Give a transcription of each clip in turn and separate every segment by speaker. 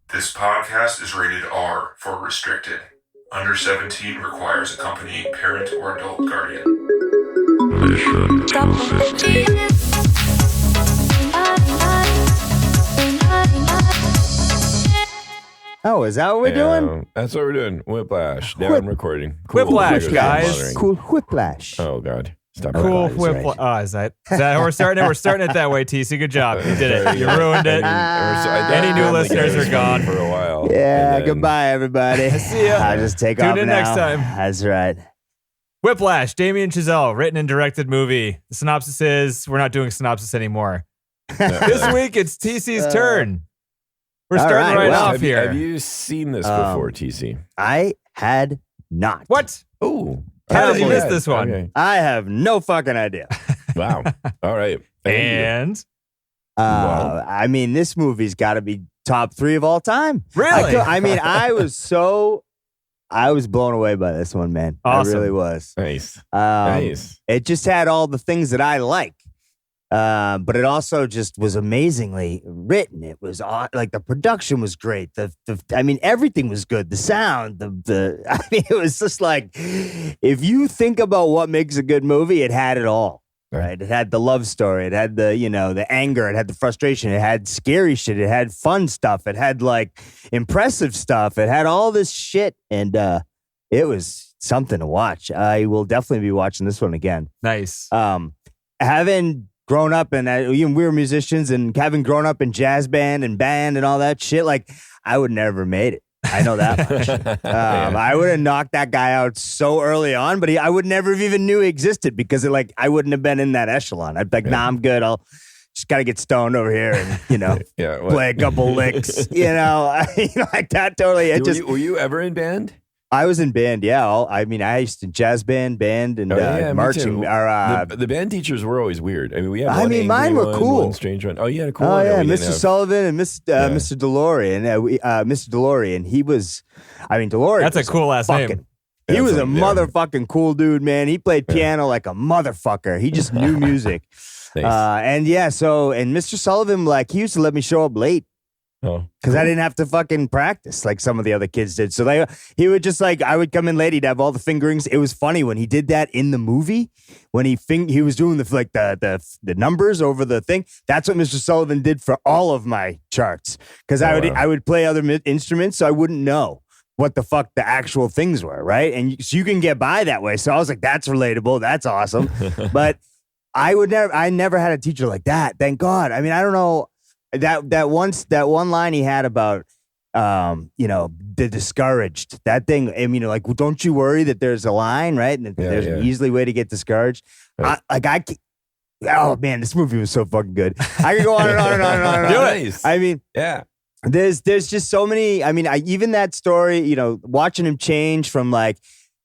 Speaker 1: This podcast is rated R for restricted. Under 17 requires accompanying parent or adult guardian. Mission success.
Speaker 2: Oh, is that what we're doing?
Speaker 3: That's what we're doing. Whiplash. Now I'm recording.
Speaker 4: Cool. Whiplash, guys.
Speaker 2: Cool Whiplash.
Speaker 3: Oh, God. Stop.
Speaker 4: Cool Whiplash.
Speaker 2: Right.
Speaker 4: Oh, is that how we're starting it? We're starting it that way, TC. Good job. You did it. You ruined it. Any new listeners are gone
Speaker 3: for a while.
Speaker 2: Yeah, goodbye, everybody.
Speaker 4: See ya.
Speaker 2: I'll just take off
Speaker 4: Tune in
Speaker 2: now.
Speaker 4: next time.
Speaker 2: That's right.
Speaker 4: Whiplash, Damien Chazelle, written and directed movie. The synopsis is we're not doing synopsis anymore. This week, it's TC's turn. We're starting right off here.
Speaker 3: Have you seen this before, TC?
Speaker 2: I had not.
Speaker 4: What?
Speaker 3: Oh.
Speaker 4: How did you miss this one?
Speaker 3: Okay.
Speaker 2: I have no fucking idea.
Speaker 3: Wow. All right.
Speaker 4: And?
Speaker 2: I mean, this movie's got to be top 3 of all time.
Speaker 4: Really?
Speaker 2: I was blown away by this one, man.
Speaker 4: Awesome.
Speaker 2: I really was.
Speaker 3: Nice.
Speaker 2: Nice. It just had all the things that I like. But it also just was amazingly written. It was like the production was great. Everything was good. The sound, it was just like, if you think about what makes a good movie, it had it all, right? It had the love story. It had the anger. It had the frustration. It had scary shit. It had fun stuff. It had like impressive stuff. It had all this shit. And, it was something to watch. I will definitely be watching this one again.
Speaker 4: Nice.
Speaker 2: Having grown up and we were musicians, and having grown up in jazz band and all that shit, like I would never made it. I know that much. I would have knocked that guy out so early on, but I would never have even knew he existed because I wouldn't have been in that echelon. I'd be like, nah, I'm good. I'll just got to get stoned over here and, play a couple licks, like that totally.
Speaker 3: Were you ever in band?
Speaker 2: I was in band, yeah. I used to jazz band, and marching.
Speaker 3: The band teachers were always weird. I mean, we had
Speaker 2: mine were cool.
Speaker 3: One strange one. Oh, you had a cool
Speaker 2: one.
Speaker 3: Oh,
Speaker 2: yeah, Mr. Sullivan and Mr. DeLorean. Mr. DeLorean, he was, DeLorean.
Speaker 4: That's a cool ass name.
Speaker 2: He was a motherfucking cool dude, man. He played piano like a motherfucker. He just knew music.
Speaker 3: Nice.
Speaker 2: And Mr. Sullivan, like, he used to let me show up late.
Speaker 3: Oh,
Speaker 2: because I didn't have to fucking practice like some of the other kids did. So he would just I would come in late. He'd have all the fingerings. It was funny when he did that in the movie when he was doing the numbers over the thing. That's what Mr. Sullivan did for all of my charts because I would play other instruments, so I wouldn't know what the fuck the actual things were, right? And so you can get by that way. So I was like, that's relatable. That's awesome. But I never had a teacher like that. Thank God. I mean, I don't know. That one line he had about the discouraged, that thing, don't you worry that there's a line, right? And there's an easily way to get discouraged.
Speaker 3: Right.
Speaker 2: Oh man, this movie was so fucking good. I could go on and on and on and on. And on.
Speaker 3: Nice.
Speaker 2: I mean,
Speaker 3: yeah.
Speaker 2: There's just so many. I mean, even that story, watching him change from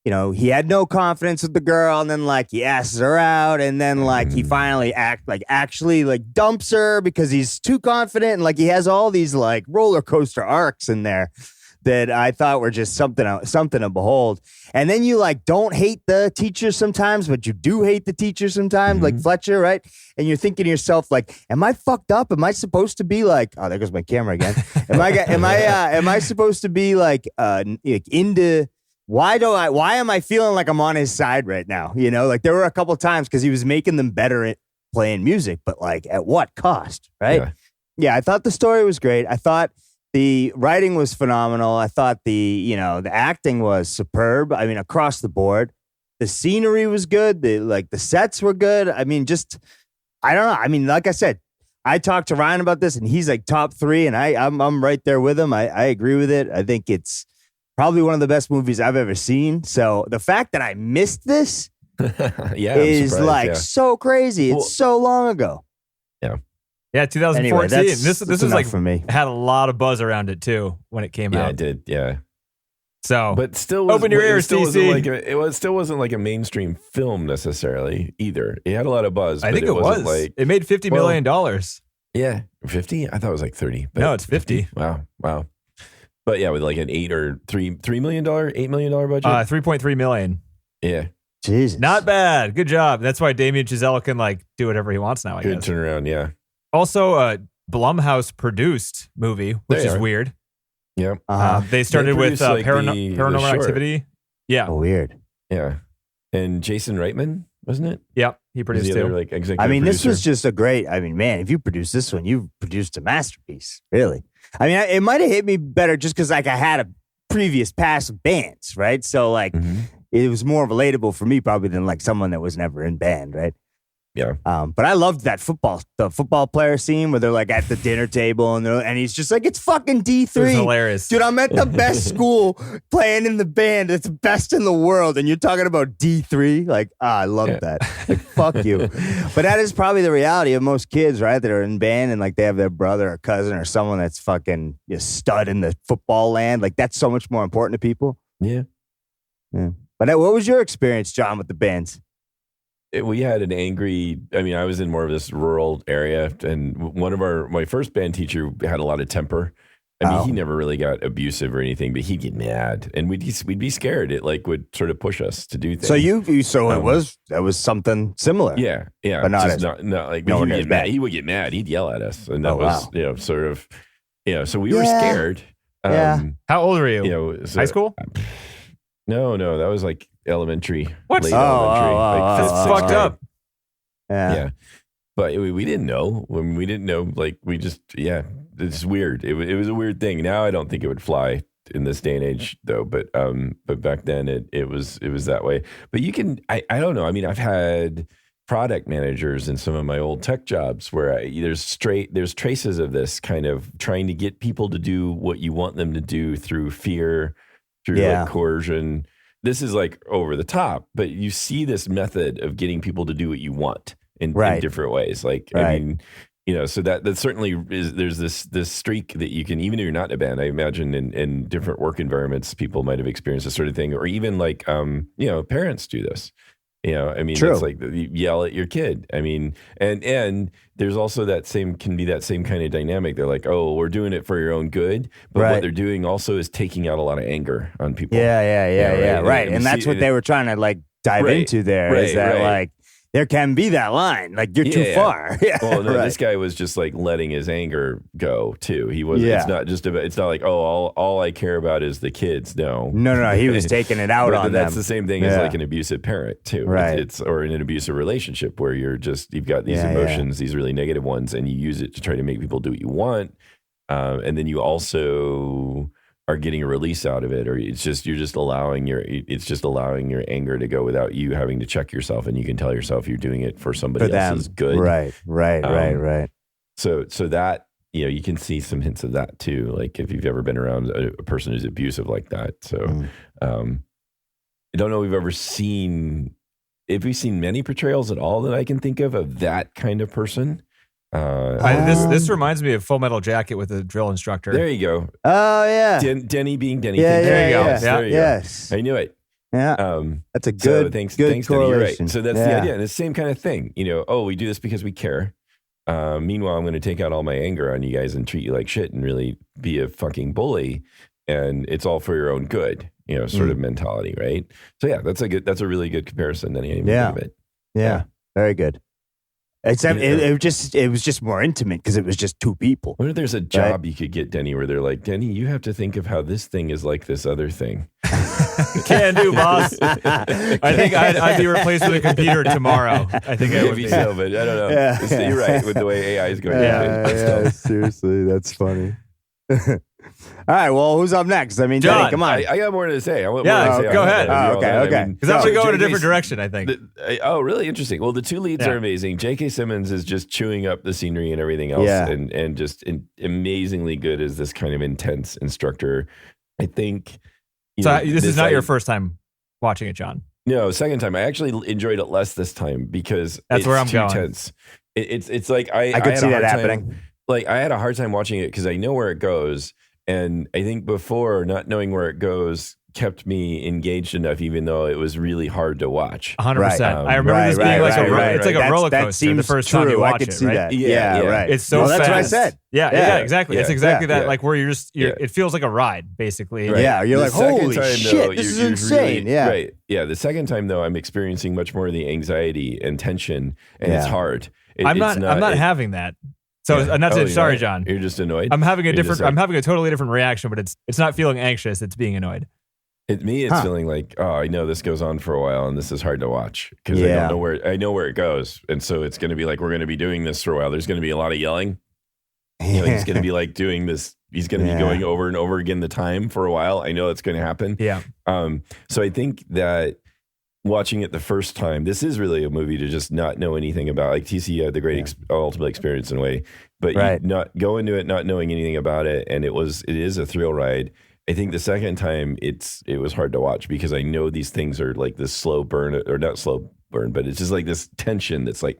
Speaker 2: he had no confidence with the girl, and then he asks her out, and then he finally actually dumps her because he's too confident, and he has all these roller coaster arcs in there that I thought were just something to behold. And then you don't hate the teacher sometimes, but you do hate the teacher sometimes, like Fletcher, right? And you're thinking to yourself, am I fucked up? Am I supposed to be oh, there goes my camera again. Am I supposed to be into? Why am I feeling like I'm on his side right now? There were a couple times because he was making them better at playing music, but at what cost, right? Yeah, I thought the story was great. I thought the writing was phenomenal. I thought the acting was superb. I mean, across the board. The scenery was good. The sets were good. I mean, I don't know. I mean, like I said, I talked to Ryan about this and he's top 3 and I'm right there with him. I agree with it. I think it's probably one of the best movies I've ever seen. So the fact that I missed this is so crazy. It's so long ago.
Speaker 4: Yeah, 2014.
Speaker 2: Anyway,
Speaker 4: this was
Speaker 2: for me.
Speaker 4: Had a lot of buzz around it too when it came out.
Speaker 3: Yeah, it did. Yeah.
Speaker 4: So,
Speaker 3: but still,
Speaker 4: open your ears, TC.
Speaker 3: It still wasn't like a mainstream film necessarily either. It had a lot of buzz.
Speaker 4: I think it was. It made $50 million.
Speaker 3: Yeah, 50. I thought it was 30. But
Speaker 4: no, it's 50.
Speaker 3: Wow. But yeah, with an $3 million budget.
Speaker 4: $3.3 million.
Speaker 3: Yeah.
Speaker 2: Jesus.
Speaker 4: Not bad. Good job. That's why Damien Chazelle can do whatever he wants now, I guess.
Speaker 3: Good turnaround, yeah.
Speaker 4: Also, Blumhouse produced movie, which is weird.
Speaker 3: Yeah.
Speaker 4: They started with
Speaker 3: produced, like, the
Speaker 4: Paranormal
Speaker 3: short.
Speaker 4: Activity. Yeah.
Speaker 2: Oh, weird.
Speaker 3: Yeah. And Jason Reitman, wasn't it?
Speaker 4: Yep. He
Speaker 3: Was
Speaker 4: produced
Speaker 3: the other,
Speaker 4: too.
Speaker 3: like, executive
Speaker 2: I mean, this
Speaker 3: producer?
Speaker 2: was just a great. I mean, man, if you produced this one, you produced a masterpiece. Really. I mean, it might have hit me better just because like I had a previous past of bands, right? So like it was more relatable for me probably than like someone that was never in band, right?
Speaker 3: Yeah.
Speaker 2: But I loved the football player scene where they're like at the dinner table and he's just like, it's fucking D3.
Speaker 4: It was hilarious.
Speaker 2: Dude, I'm at the best school playing in the band. It's best in the world. And you're talking about D3? Like, I love that. Like, fuck you. But that is probably the reality of most kids, right? That are in band and like they have their brother or cousin or someone that's fucking a stud in the football land. Like, that's so much more important to people.
Speaker 3: Yeah.
Speaker 2: But what was your experience, John, with the bands?
Speaker 3: We had an angry, I mean, I was in more of this rural area, and my first band teacher had a lot of temper. I mean, he never really got abusive or anything, but he'd get mad, and we'd be scared. It like would sort of push us to do things.
Speaker 2: So that was something similar.
Speaker 3: Yeah,
Speaker 2: but not
Speaker 3: just
Speaker 2: as
Speaker 3: not like
Speaker 2: no
Speaker 3: he
Speaker 2: one
Speaker 3: would
Speaker 2: as
Speaker 3: get
Speaker 2: bad.
Speaker 3: mad. He would get mad. He'd yell at us, and that
Speaker 2: Oh,
Speaker 3: was
Speaker 2: wow.
Speaker 3: sort of so we were scared.
Speaker 2: Yeah.
Speaker 4: How old were you?
Speaker 3: So,
Speaker 4: High school?
Speaker 3: No, that was like elementary.
Speaker 4: What?
Speaker 3: Late
Speaker 2: Oh,
Speaker 3: elementary.
Speaker 2: oh,
Speaker 3: fifth,
Speaker 2: oh,
Speaker 3: sixth
Speaker 4: fucked
Speaker 3: grade.
Speaker 4: up.
Speaker 2: Yeah.
Speaker 3: But we didn't know. When we didn't know, like we just, it's weird. It was a weird thing. Now I don't think it would fly in this day and age, though. But back then it was that way. But you can, I don't know. I mean, I've had product managers in some of my old tech jobs where there's traces of this kind of trying to get people to do what you want them to do through fear, through like coercion. This is like over the top, but you see this method of getting people to do what you want in different ways. Like, I mean, so that certainly is, there's this streak that you can, even if you're not in a band, I imagine in different work environments, people might have experienced this sort of thing, or even like, parents do this. I mean, it's like you yell at your kid. I mean, and there's also that same kind of dynamic. They're like, oh, we're doing it for your own good. But what they're doing also is taking out a lot of anger on people.
Speaker 2: Yeah. Right. And that's what they were trying to like dive into there is that like, there can be that line. Like, you're too far. Yeah.
Speaker 3: Well, no, this guy was just like letting his anger go too. He was. It's not just about. It's not like, oh, all I care about is the kids. No.
Speaker 2: He was taking it out on them.
Speaker 3: That's the same thing as like an abusive parent too.
Speaker 2: Right.
Speaker 3: It's or in an abusive relationship where you've got these emotions, these really negative ones, and you use it to try to make people do what you want, and then you also are getting a release out of it, or you're just allowing your anger to go without you having to check yourself, and you can tell yourself you're doing it for somebody else's good.
Speaker 2: Right.
Speaker 3: So that, you can see some hints of that too. Like if you've ever been around a person who's abusive like that. So I don't know if we've seen many portrayals at all that I can think of that kind of person.
Speaker 4: This reminds me of Full Metal Jacket with a drill instructor.
Speaker 3: There you go.
Speaker 2: Oh yeah.
Speaker 3: Denny being Denny.
Speaker 4: There you go.
Speaker 3: There you
Speaker 2: Yes.
Speaker 3: go. I knew it.
Speaker 2: Yeah. That's a good.
Speaker 3: So thanks, Denny. You're right. So that's the idea, and it's the same kind of thing. We do this because we care. Meanwhile, I'm going to take out all my anger on you guys and treat you like shit and really be a fucking bully, and it's all for your own good. Sort of mentality, right? So yeah, that's a really good comparison. Then I didn't even think of it.
Speaker 2: Yeah. Very good. Except it was just more intimate because it was just two people.
Speaker 3: What if there's a job you could get, Denny, where they're like, Denny, you have to think of how this thing is like this other thing.
Speaker 4: Can do, boss. I think I'd be replaced with a computer tomorrow. I think I would be.
Speaker 3: So, but I don't know.
Speaker 2: Yeah.
Speaker 3: You're right with the way AI is going.
Speaker 2: Seriously, that's funny. All right, well, who's up next? I mean,
Speaker 4: John,
Speaker 2: Denny, come on.
Speaker 3: I got more to say.
Speaker 4: Go ahead.
Speaker 2: Okay.
Speaker 4: Because I'm going to go in a different direction, I think.
Speaker 3: Really interesting. Well, the two leads are amazing. J.K. Simmons is just chewing up the scenery and everything else, and just amazingly good as this kind of intense instructor. I think.
Speaker 4: This is not your first time watching it, John.
Speaker 3: No, second time. I actually enjoyed it less this time because
Speaker 4: that's where I'm
Speaker 3: too
Speaker 4: going.
Speaker 3: Tense. It's like I
Speaker 2: could see that happening.
Speaker 3: Like I had a hard time watching it because I know where it goes. And I think before, not knowing where it goes kept me engaged enough, even though it was really hard to watch.
Speaker 4: 100%. I remember this being like a roller coaster the first time you watch it.
Speaker 2: See that.
Speaker 3: Yeah,
Speaker 2: right.
Speaker 4: It's so fast.
Speaker 2: That's what I said.
Speaker 4: Yeah, exactly.
Speaker 2: Yeah,
Speaker 4: it's exactly that.
Speaker 3: yeah.
Speaker 4: Like where it feels like a ride, basically.
Speaker 2: Right. Yeah, you're
Speaker 3: The
Speaker 2: like, holy
Speaker 3: second time,
Speaker 2: shit,
Speaker 3: though,
Speaker 2: this is
Speaker 3: you're
Speaker 2: insane.
Speaker 3: Really, right. Yeah, the second time though, I'm experiencing much more of the anxiety and tension, and it's hard.
Speaker 4: I'm not having that. So and that's it. Sorry,
Speaker 3: not?
Speaker 4: John.
Speaker 3: You're just annoyed.
Speaker 4: I'm having a totally different reaction, but it's not feeling anxious. It's being annoyed.
Speaker 3: It's feeling like, oh, I know this goes on for a while and this is hard to watch because I know where it goes. And so it's going to be like, we're going to be doing this for a while. There's going to be a lot of yelling. He's going to be like doing this. He's going to be going over and over again the time for a while. I know it's going to happen.
Speaker 4: Yeah.
Speaker 3: So I think that watching it the first time, this is really a movie to just not know anything about. Like TC had the great ultimate experience in a way, but you not go into it not knowing anything about it. And it is a thrill ride. I think the second time it was hard to watch because I know these things are like this slow burn, or not slow burn, but it's just like this tension that's like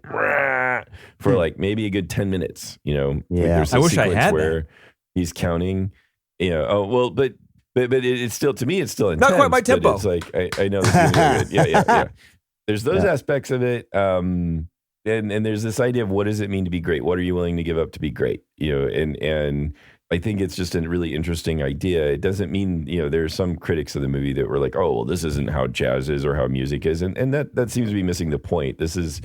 Speaker 3: for like maybe a good 10 minutes, you know.
Speaker 2: Yeah.
Speaker 3: Like there's
Speaker 4: I wish I had
Speaker 3: where
Speaker 4: that.
Speaker 3: he's counting, you know. Oh well, but it's still, to me it's still intense.
Speaker 4: Not quite my tempo.
Speaker 3: It's like I know this is good. Yeah. There's those aspects of it. And there's this idea of what does it mean to be great? What are you willing to give up to be great? You know, and I think it's just a really interesting idea. It doesn't mean, you know, there are some critics of the movie that were like, oh, well, this isn't how jazz is or how music is. And that seems to be missing the point. This is,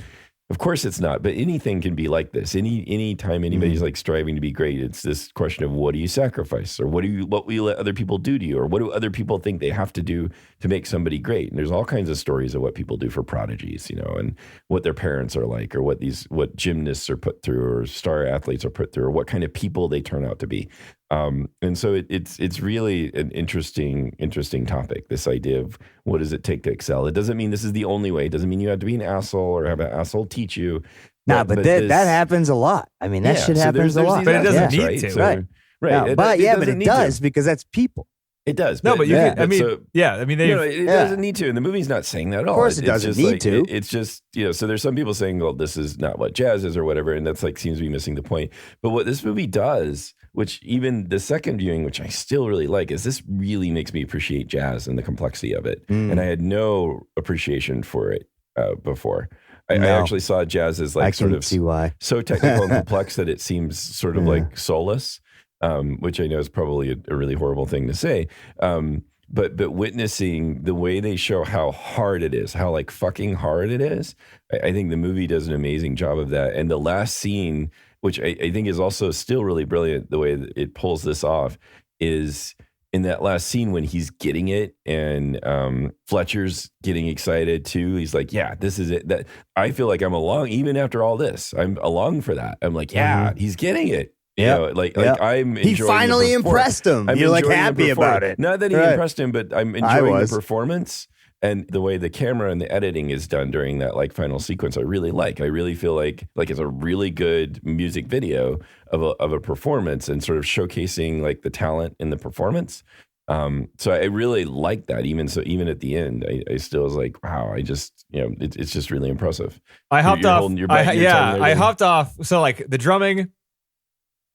Speaker 3: of course it's not, but anything can be like this. Any time anybody's like striving to be great, it's this question of what do you sacrifice, or what will you let other people do to you, or what do other people think they have to do to make somebody great? And there's all kinds of stories of what people do for prodigies, you know, and what their parents are like, or what gymnasts are put through, or star athletes are put through, or what kind of people they turn out to be. And so it's really an interesting topic, this idea of what does it take to excel. It doesn't mean this is the only way. It doesn't mean you have to be an asshole or have an asshole teach you.
Speaker 2: But that happens a lot. I mean, that shit happens a lot.
Speaker 4: But it doesn't need
Speaker 3: right?
Speaker 4: to.
Speaker 3: So,
Speaker 2: right.
Speaker 3: Right.
Speaker 2: No, but it does because that's people.
Speaker 3: It does.
Speaker 4: No, but you can, it
Speaker 3: it doesn't need to. And the movie's not saying that at all.
Speaker 2: Of course it doesn't need to.
Speaker 3: It's just, you know, so there's some people saying, well, this is not what jazz is or whatever. And that's like, seems to be missing the point. But what this movie does, which even the second viewing, which I still really like, is this really makes me appreciate jazz and the complexity of it. And I had no appreciation for it before. I actually saw jazz as like sort of so technical and complex that it seems sort of like soulless. Which I know is probably a really horrible thing to say. But witnessing the way they show how hard it is, how like fucking hard it is, I think the movie does an amazing job of that. And the last scene, which I think is also still really brilliant, the way that it pulls this off, is in that last scene when he's getting it and Fletcher's getting excited too. He's like, yeah, this is it. That I feel like I'm along, even after all this, I'm along for that. I'm like, yeah, he's getting it. You know, like I'm enjoying. He
Speaker 2: finally impressed him. You're like happy about it.
Speaker 3: Not that he impressed him, but I'm enjoying the performance and the way the camera and the editing is done during that like final sequence. I really like. I really feel like it's a really good music video of a performance and sort of showcasing like the talent in the performance. So I really like that. Even at the end, I still was like, wow. I just, you know, it's just really impressive.
Speaker 4: I hopped off. I hopped off. So like the drumming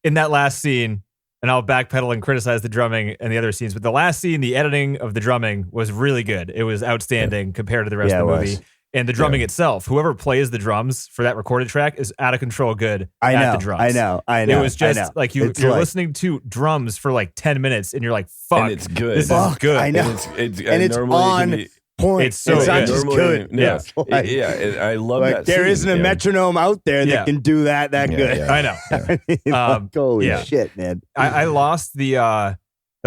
Speaker 4: in that last scene, and I'll backpedal and criticize the drumming and the other scenes, but the last scene, the editing of the drumming was really good. It was outstanding compared to the rest of the movie. And the drumming itself, whoever plays the drums for that recorded track is out of control good at the drums.
Speaker 2: I know.
Speaker 4: It was just like you're listening to drums for like 10 minutes and you're like, fuck.
Speaker 3: And it's good.
Speaker 4: This is good.
Speaker 2: I know.
Speaker 3: And
Speaker 2: it's on point.
Speaker 4: It's so
Speaker 2: it's not
Speaker 4: good.
Speaker 2: just good.
Speaker 3: Yeah. And I love
Speaker 2: like,
Speaker 3: that.
Speaker 2: There isn't a metronome out there that can do that good.
Speaker 4: I know.
Speaker 2: Holy shit, man.
Speaker 4: I lost the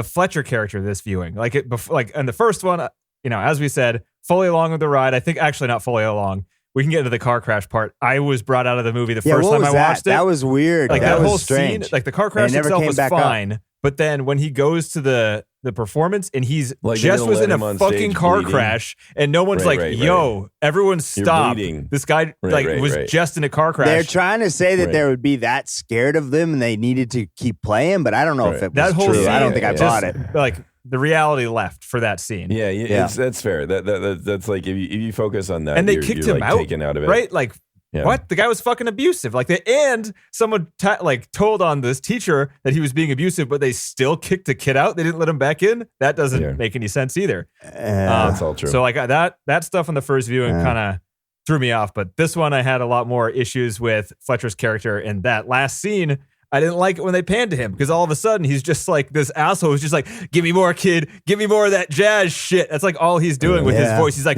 Speaker 4: Fletcher character this viewing. Like in the first one, you know, as we said, fully along with the ride. I think actually not fully along. We can get into the car crash part. I was brought out of the movie the first time I watched it.
Speaker 2: That was weird.
Speaker 4: Like
Speaker 2: that
Speaker 4: that whole
Speaker 2: was strange.
Speaker 4: scene, like the car crash itself was fine. But then when he goes to the performance and he's like just was in a fucking car crash and no one's yo, everyone stop. This guy was just in a car crash.
Speaker 2: They're trying to say that they would be that scared of them and they needed to keep playing, but I don't know if it was
Speaker 4: that whole
Speaker 2: true.
Speaker 4: Scene,
Speaker 2: I don't think I bought it.
Speaker 4: Like the reality left for that scene.
Speaker 3: Yeah. That's fair. That's like if you focus on that,
Speaker 4: and they kicked him out,
Speaker 3: taken out of it,
Speaker 4: right? Like. Yeah. What? The guy was fucking abusive. And someone told on this teacher that he was being abusive, but they still kicked the kid out. They didn't let him back in. That doesn't make any sense either.
Speaker 3: That's all true.
Speaker 4: So like that stuff on the first viewing kind of threw me off. But this one, I had a lot more issues with Fletcher's character. And that last scene, I didn't like it when they panned to him because all of a sudden he's just like this asshole who's just like, give me more, kid. Give me more of that jazz shit. That's like all he's doing with his voice. He's like,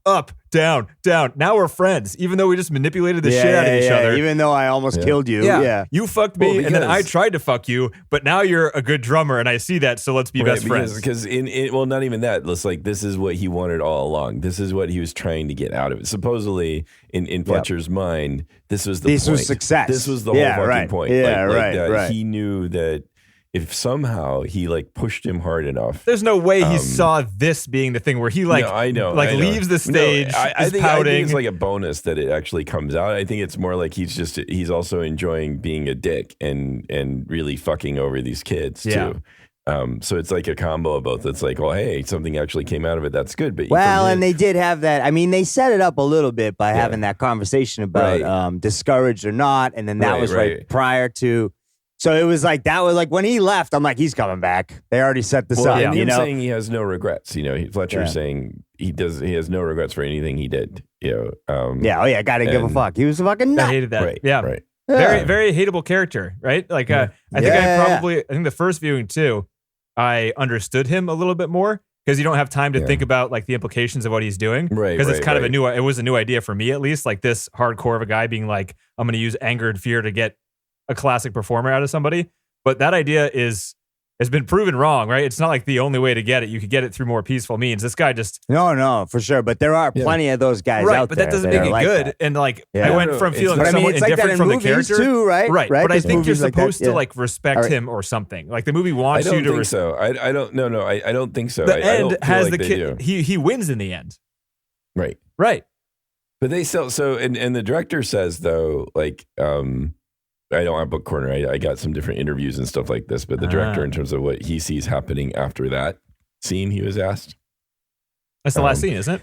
Speaker 4: up, down, down. Now we're friends, even though we just manipulated the shit out of each other.
Speaker 2: Even though I almost killed you. Yeah.
Speaker 4: You fucked me, and then I tried to fuck you, but now you're a good drummer, and I see that, so let's be best friends.
Speaker 3: Because well, not even that. It's like, this is what he wanted all along. This is what he was trying to get out of it. Supposedly, in Fletcher's mind, this was the point. This was success. This was the whole fucking point.
Speaker 2: Yeah, right.
Speaker 3: He knew that if somehow he like pushed him hard enough,
Speaker 4: there's no way he saw this being the thing where he like leaves the stage.
Speaker 3: I think it's like a bonus that it actually comes out. I think it's more like he's also enjoying being a dick and really fucking over these kids too. So it's like a combo of both. It's like, well, hey, something actually came out of it. That's good. But
Speaker 2: and they did have that. I mean, they set it up a little bit by having that conversation about discouraged or not, and then that was right prior to. So it was like, that was like when he left, I'm like, he's coming back. They already set this up.
Speaker 3: And him saying he has no regrets. Fletcher saying he has no regrets for anything he did.
Speaker 2: Gotta give a fuck. He was a fucking nut.
Speaker 4: I hated that.
Speaker 3: Right,
Speaker 4: yeah.
Speaker 3: Right.
Speaker 4: Very, very hateable character, right? Like, I think the first viewing too, I understood him a little bit more because you don't have time to think about like the implications of what he's doing.
Speaker 3: Right.
Speaker 4: Because it's kind of it was a new idea for me, at least, like this hardcore of a guy being like, I'm going to use anger and fear to get a classic performer out of somebody. But that idea has been proven wrong, right? It's not like the only way to get it. You could get it through more peaceful means. This guy just...
Speaker 2: No, for sure. But there are plenty of those guys out there.
Speaker 4: Right, but that doesn't make it good. That. And like, I went from feeling somewhat indifferent from the character.
Speaker 2: Too, right?
Speaker 4: But I think you're supposed to like respect him or something. Like the movie wants you to...
Speaker 3: I don't think so.
Speaker 4: The end has the kid... He wins in the end.
Speaker 3: Right. But they still... So, and the director says, though, like... I don't have Book Corner. I got some different interviews and stuff like this, but the director, in terms of what he sees happening after that scene, he was asked.
Speaker 4: That's the last scene, isn't it?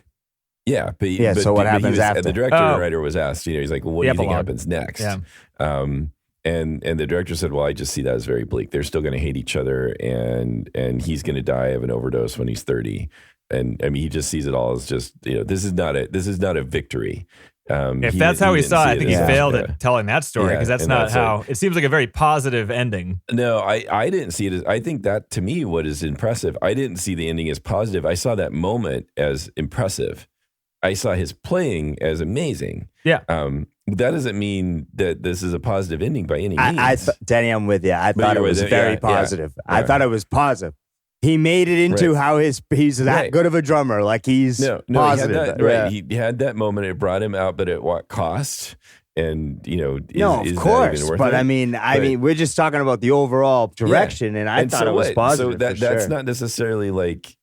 Speaker 3: Yeah,
Speaker 2: so what happens after?
Speaker 3: The director and writer was asked, he's like, well, what do you think happens next?
Speaker 4: Yeah.
Speaker 3: And the director said, well, I just see that as very bleak. They're still going to hate each other, and he's going to die of an overdose when he's 30. And I mean, he just sees it all as just, this is not a victory.
Speaker 4: If that's how he saw it, I think he failed at telling that story because that's not how it seems like a very positive ending.
Speaker 3: No, I didn't see it as, I think that to me, what is impressive, I didn't see the ending as positive. I saw that moment as impressive. I saw his playing as amazing.
Speaker 4: Yeah.
Speaker 3: That doesn't mean that this is a positive ending by any means.
Speaker 2: Danny, I'm with you. I thought it was very positive. I thought it was positive. He made it into how he's that good of a drummer. Like he's positive.
Speaker 3: He had that moment. It brought him out, but at what cost? And
Speaker 2: of course. That even worth but it? I mean, we're just talking about the overall direction, and I thought it was positive.
Speaker 3: So that's not necessarily like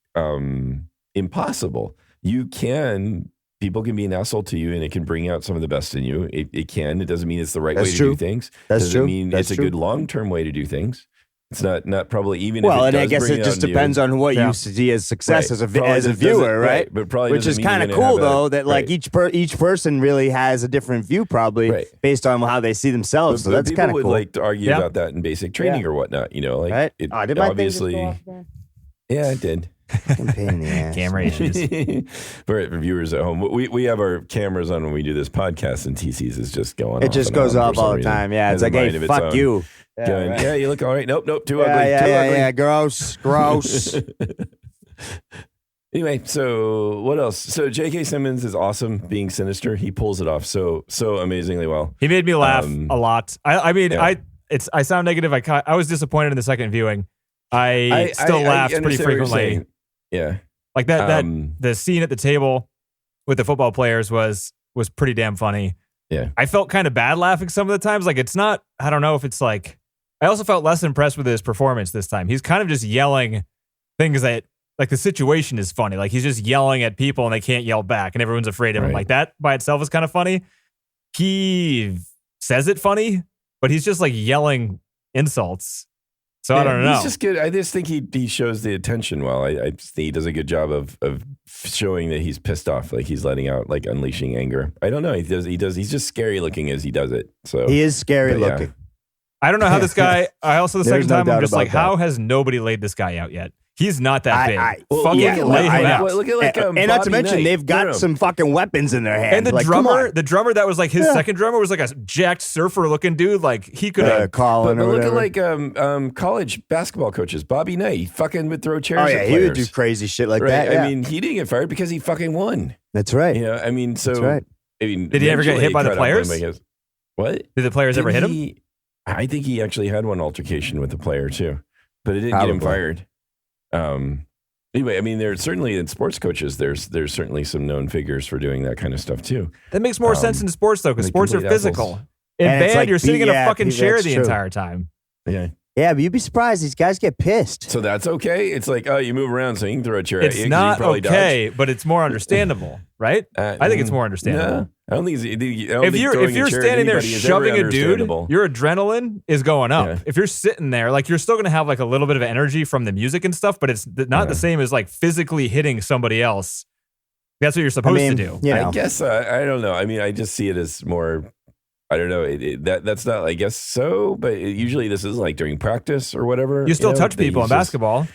Speaker 3: impossible. People can be an asshole to you, and it can bring out some of the best in you. It can. It doesn't mean it's the right way to do things. Doesn't mean it's a good long-term way to do things. It's not probably even. Well, if it
Speaker 2: and I guess it just depends on what you see as success as a viewer, right?
Speaker 3: But probably,
Speaker 2: which is kind of cool though. That like each person really has a different view, probably based on how they see themselves. So that's kind of cool.
Speaker 3: People would like to argue about that in basic training or whatnot. Like it obviously. Yeah, I did.
Speaker 2: Pain in the ass.
Speaker 4: Camera issues.
Speaker 3: For viewers at home, we have our cameras on when we do this podcast, and TC's is just going.
Speaker 2: It just goes off all the time. Yeah, it's like, hey, fuck you.
Speaker 3: Yeah, you look all right. Nope, too ugly. Too ugly.
Speaker 2: Yeah, gross.
Speaker 3: Anyway, so what else? So J.K. Simmons is awesome being Sinister. He pulls it off so amazingly well.
Speaker 4: He made me laugh a lot. I sound negative. I was disappointed in the second viewing. I still laughed pretty frequently.
Speaker 3: Yeah,
Speaker 4: like that the scene at the table with the football players was pretty damn funny.
Speaker 3: Yeah,
Speaker 4: I felt kind of bad laughing some of the times. Like it's not. I don't know if it's like. I also felt less impressed with his performance this time. He's kind of just yelling things that, like, the situation is funny. Like, he's just yelling at people and they can't yell back and everyone's afraid of him. Like, that by itself is kind of funny. He says it funny, but he's just, like, yelling insults. So I don't know.
Speaker 3: He's just good. I just think he shows the attention well. I just think he does a good job of showing that he's pissed off. Like, he's letting out, like, unleashing anger. I don't know. He does. He's just scary looking as he does it. So
Speaker 2: he is scary looking.
Speaker 4: I don't know how this guy, the second time, I'm just like, how has nobody laid this guy out yet? He's not that big.
Speaker 3: Fucking lay him out.
Speaker 2: Look at and not to mention, they've got some fucking weapons in their hands.
Speaker 4: And the drummer that was like his second drummer was like a jacked surfer looking dude. Like he could have.
Speaker 2: Colin
Speaker 3: but look at like college basketball coaches. Bobby Knight, he fucking would throw chairs.
Speaker 2: Oh yeah,
Speaker 3: at
Speaker 2: he would
Speaker 3: players.
Speaker 2: do crazy shit like
Speaker 3: right?
Speaker 2: that. Yeah.
Speaker 3: I mean, he didn't get fired because he fucking won.
Speaker 2: That's right.
Speaker 3: You know, I mean, so
Speaker 2: that's right.
Speaker 3: I mean,
Speaker 4: did he ever get hit by the players?
Speaker 3: What?
Speaker 4: Did the players ever hit him?
Speaker 3: I think he actually had one altercation with the player too, but it didn't get him fired. Anyway, I mean, there's certainly in sports coaches, there's certainly some known figures for doing that kind of stuff too.
Speaker 4: That makes more sense in sports though, because sports are physical.
Speaker 3: Assholes.
Speaker 4: In band, you're sitting in a fucking chair the entire time.
Speaker 3: Yeah.
Speaker 2: Yeah, but you'd be surprised. These guys get pissed.
Speaker 3: So that's okay. It's like, oh, you move around, so you can throw a chair.
Speaker 4: It's not okay, but it's more understandable, right? I think it's more understandable.
Speaker 3: No, I don't think
Speaker 4: if you're standing there shoving a dude, your adrenaline is going up.
Speaker 3: Yeah.
Speaker 4: If you're sitting there, like you're still going to have like a little bit of energy from the music and stuff, but it's not the same as like physically hitting somebody else. That's what you're supposed to do.
Speaker 2: You know.
Speaker 3: I guess I don't know. I mean, I just see it as more. I don't know. That's not. I guess so. But usually this is like during practice or whatever.
Speaker 4: You still touch people in basketball,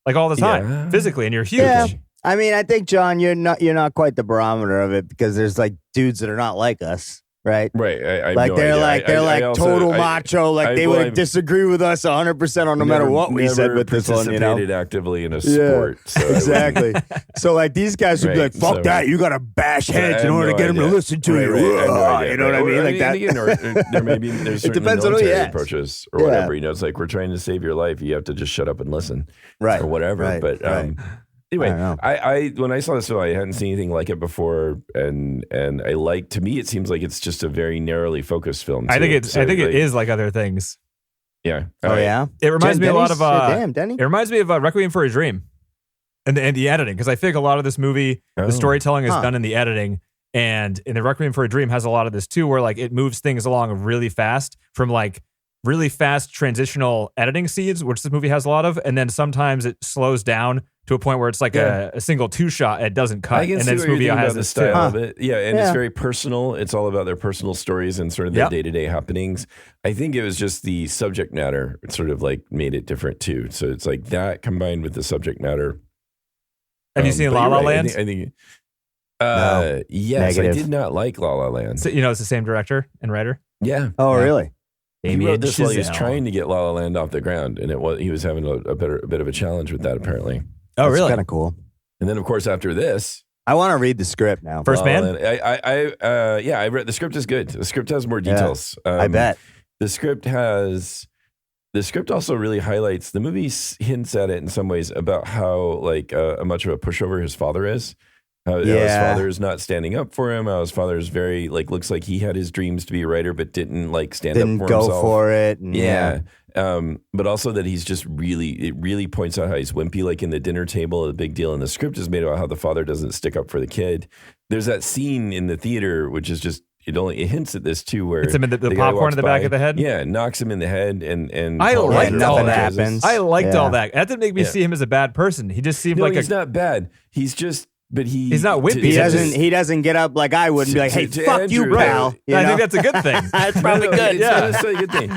Speaker 4: like all the time, physically, and you're huge.
Speaker 2: Yeah. I mean, I think, John, you're not quite the barometer of it because there's like dudes that are not like us, right?
Speaker 3: Right.
Speaker 2: They're total macho. Like they would disagree with us 100% on no matter what we said with this one. You know,
Speaker 3: participated actively in a sport. So
Speaker 2: exactly. So like these guys would be like, "Fuck that! You got to bash heads in order to get them to listen to you." You know what I mean? Like that.
Speaker 3: There may be there's certain military approaches or whatever. You know, it's like we're trying to save your life. You have to just shut up and listen,
Speaker 2: right?
Speaker 3: Or whatever.
Speaker 2: Right.
Speaker 3: But anyway, I when I saw this film, I hadn't seen anything like it before, and I like. To me, it seems like it's just a very narrowly focused film.
Speaker 4: I think it is like other things.
Speaker 3: Yeah.
Speaker 2: Yeah.
Speaker 4: It reminds me a lot of
Speaker 2: Denny.
Speaker 4: It reminds me of Requiem for a Dream, and the editing, because I think a lot of this movie, the storytelling is done in the editing, and in the Requiem for a Dream has a lot of this too, where like it moves things along really fast from like really fast transitional editing scenes, which this movie has a lot of, and then sometimes it slows down to a point where it's like a single two shot. It doesn't cut.
Speaker 3: I can
Speaker 4: and
Speaker 3: see
Speaker 4: then this movie has
Speaker 3: the
Speaker 4: this
Speaker 3: style
Speaker 4: too.
Speaker 3: of it. Yeah, and it's very personal. It's all about their personal stories and sort of their day-to-day happenings. I think it was just the subject matter. It sort of like made it different too. So it's like that combined with the subject matter.
Speaker 4: Have you seen La La Land?
Speaker 3: I think
Speaker 2: No.
Speaker 3: yes,
Speaker 2: Negative.
Speaker 3: I did not like La La Land.
Speaker 4: So, it's the same director and writer.
Speaker 3: Yeah.
Speaker 2: Oh, really?
Speaker 3: He wrote this while he was
Speaker 4: Chazelle.
Speaker 3: trying to get La La Land off the ground, and he was having a bit of a challenge with that apparently.
Speaker 4: Oh, really?
Speaker 2: Kind of cool.
Speaker 3: And then of course after this,
Speaker 2: I want to read the script now.
Speaker 4: First
Speaker 3: La La
Speaker 4: Man?
Speaker 3: Land, I read the script is good. The script has more details.
Speaker 2: I bet.
Speaker 3: The script also really highlights the movie hints at it in some ways about how like much of a pushover his father is. How his father is not standing up for him. How his father is very like looks like he had his dreams to be a writer, but didn't like stand up for himself.
Speaker 2: Didn't go for it. And
Speaker 3: Yeah. But also that he's just it really points out how he's wimpy, like in the dinner table, a big deal. And the script is made about how the father doesn't stick up for the kid. There's that scene in the theater, which is just, it hints at this too, where
Speaker 4: It's him in the
Speaker 3: guy
Speaker 4: popcorn
Speaker 3: walks
Speaker 4: in the back
Speaker 3: by,
Speaker 4: of the head?
Speaker 3: Yeah, knocks him in the head and
Speaker 4: I
Speaker 3: Paul
Speaker 4: liked
Speaker 3: Reiser
Speaker 4: all
Speaker 2: nothing
Speaker 4: that.
Speaker 3: apologizes.
Speaker 2: happens.
Speaker 4: I liked
Speaker 2: Yeah.
Speaker 4: all that. That didn't make me see him as a bad person. He just seemed
Speaker 3: No,
Speaker 4: like
Speaker 3: he's not bad. He's just, but
Speaker 4: He's not wimpy.
Speaker 2: He doesn't get up like I would and be like, "Hey, fuck you,
Speaker 3: Andrew,
Speaker 2: pal." You
Speaker 4: I
Speaker 2: know?
Speaker 4: think that's a good thing.
Speaker 2: That's probably good.
Speaker 3: It's not necessarily a good thing.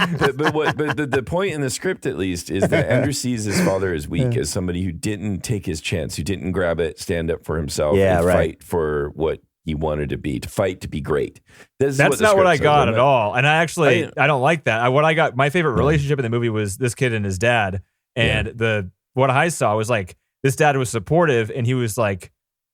Speaker 3: But the point in the script, at least, is that Andrew sees his father as weak, as somebody who didn't take his chance, who didn't grab it, stand up for himself, and fight for what he wanted to be, to fight to be great.
Speaker 4: That's not what I got at all. And I don't like that. What I got, my favorite relationship in the movie was this kid and his dad. And what I saw was like, this dad was supportive, and he was like,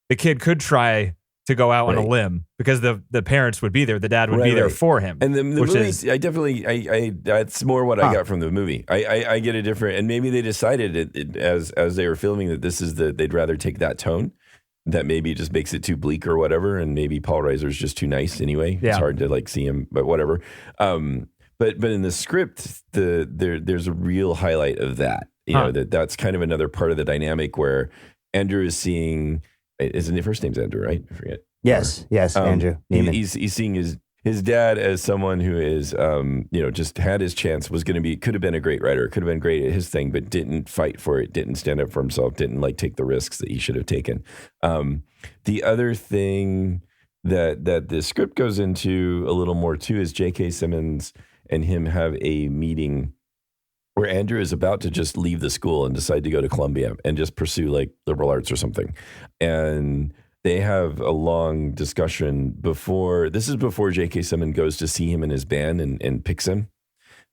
Speaker 4: the kid could try to go out on a limb because the parents would be there. The dad would be there for him.
Speaker 3: And the movie, I definitely, that's more what I got from the movie. I get a different, and maybe they decided as they were filming that this is they'd rather take that tone. That maybe just makes it too bleak or whatever, and maybe Paul Reiser's just too nice anyway. Yeah. It's hard to like see him, but whatever. But in the script, there's a real highlight of that. You know, that's kind of another part of the dynamic where Andrew is seeing. His first name's Andrew, right? I forget.
Speaker 2: Yes, Andrew.
Speaker 3: He's seeing his dad as someone who is, just had his chance, could have been a great writer, could have been great at his thing, but didn't fight for it, didn't stand up for himself, didn't like take the risks that he should have taken. The other thing that the script goes into a little more too is J.K. Simmons and him have a meeting where Andrew is about to just leave the school and decide to go to Columbia and just pursue like liberal arts or something. And they have a long discussion before J.K. Simmons goes to see him in his band and picks him.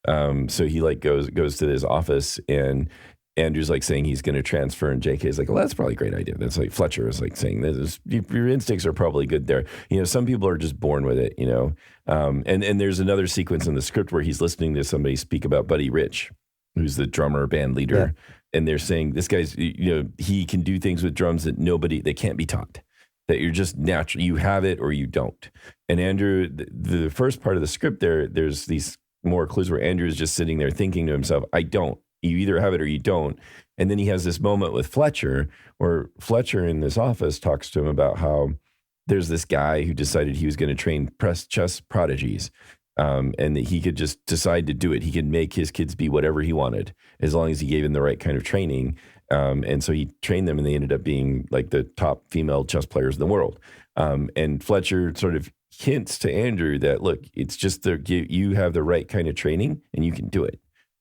Speaker 3: So he like goes to his office, and Andrew's like saying he's going to transfer, and J.K. is like, well, that's probably a great idea. That's like Fletcher is like saying this, your instincts are probably good there. Some people are just born with it, and there's another sequence in the script where he's listening to somebody speak about Buddy Rich, who's the drummer band leader. Yeah. And they're saying this guy's, he can do things with drums that can't be taught, that you're just natural. You have it or you don't. And Andrew, the first part of the script there's these more clues where Andrew is just sitting there thinking to himself, I don't. You either have it or you don't. And then he has this moment with Fletcher where Fletcher in this office talks to him about how there's this guy who decided he was going to train chess prodigies. And that he could just decide to do it. He could make his kids be whatever he wanted as long as he gave them the right kind of training. And so he trained them, and they ended up being like the top female chess players in the world. And Fletcher sort of hints to Andrew that, look, it's just you have the right kind of training and you can do it.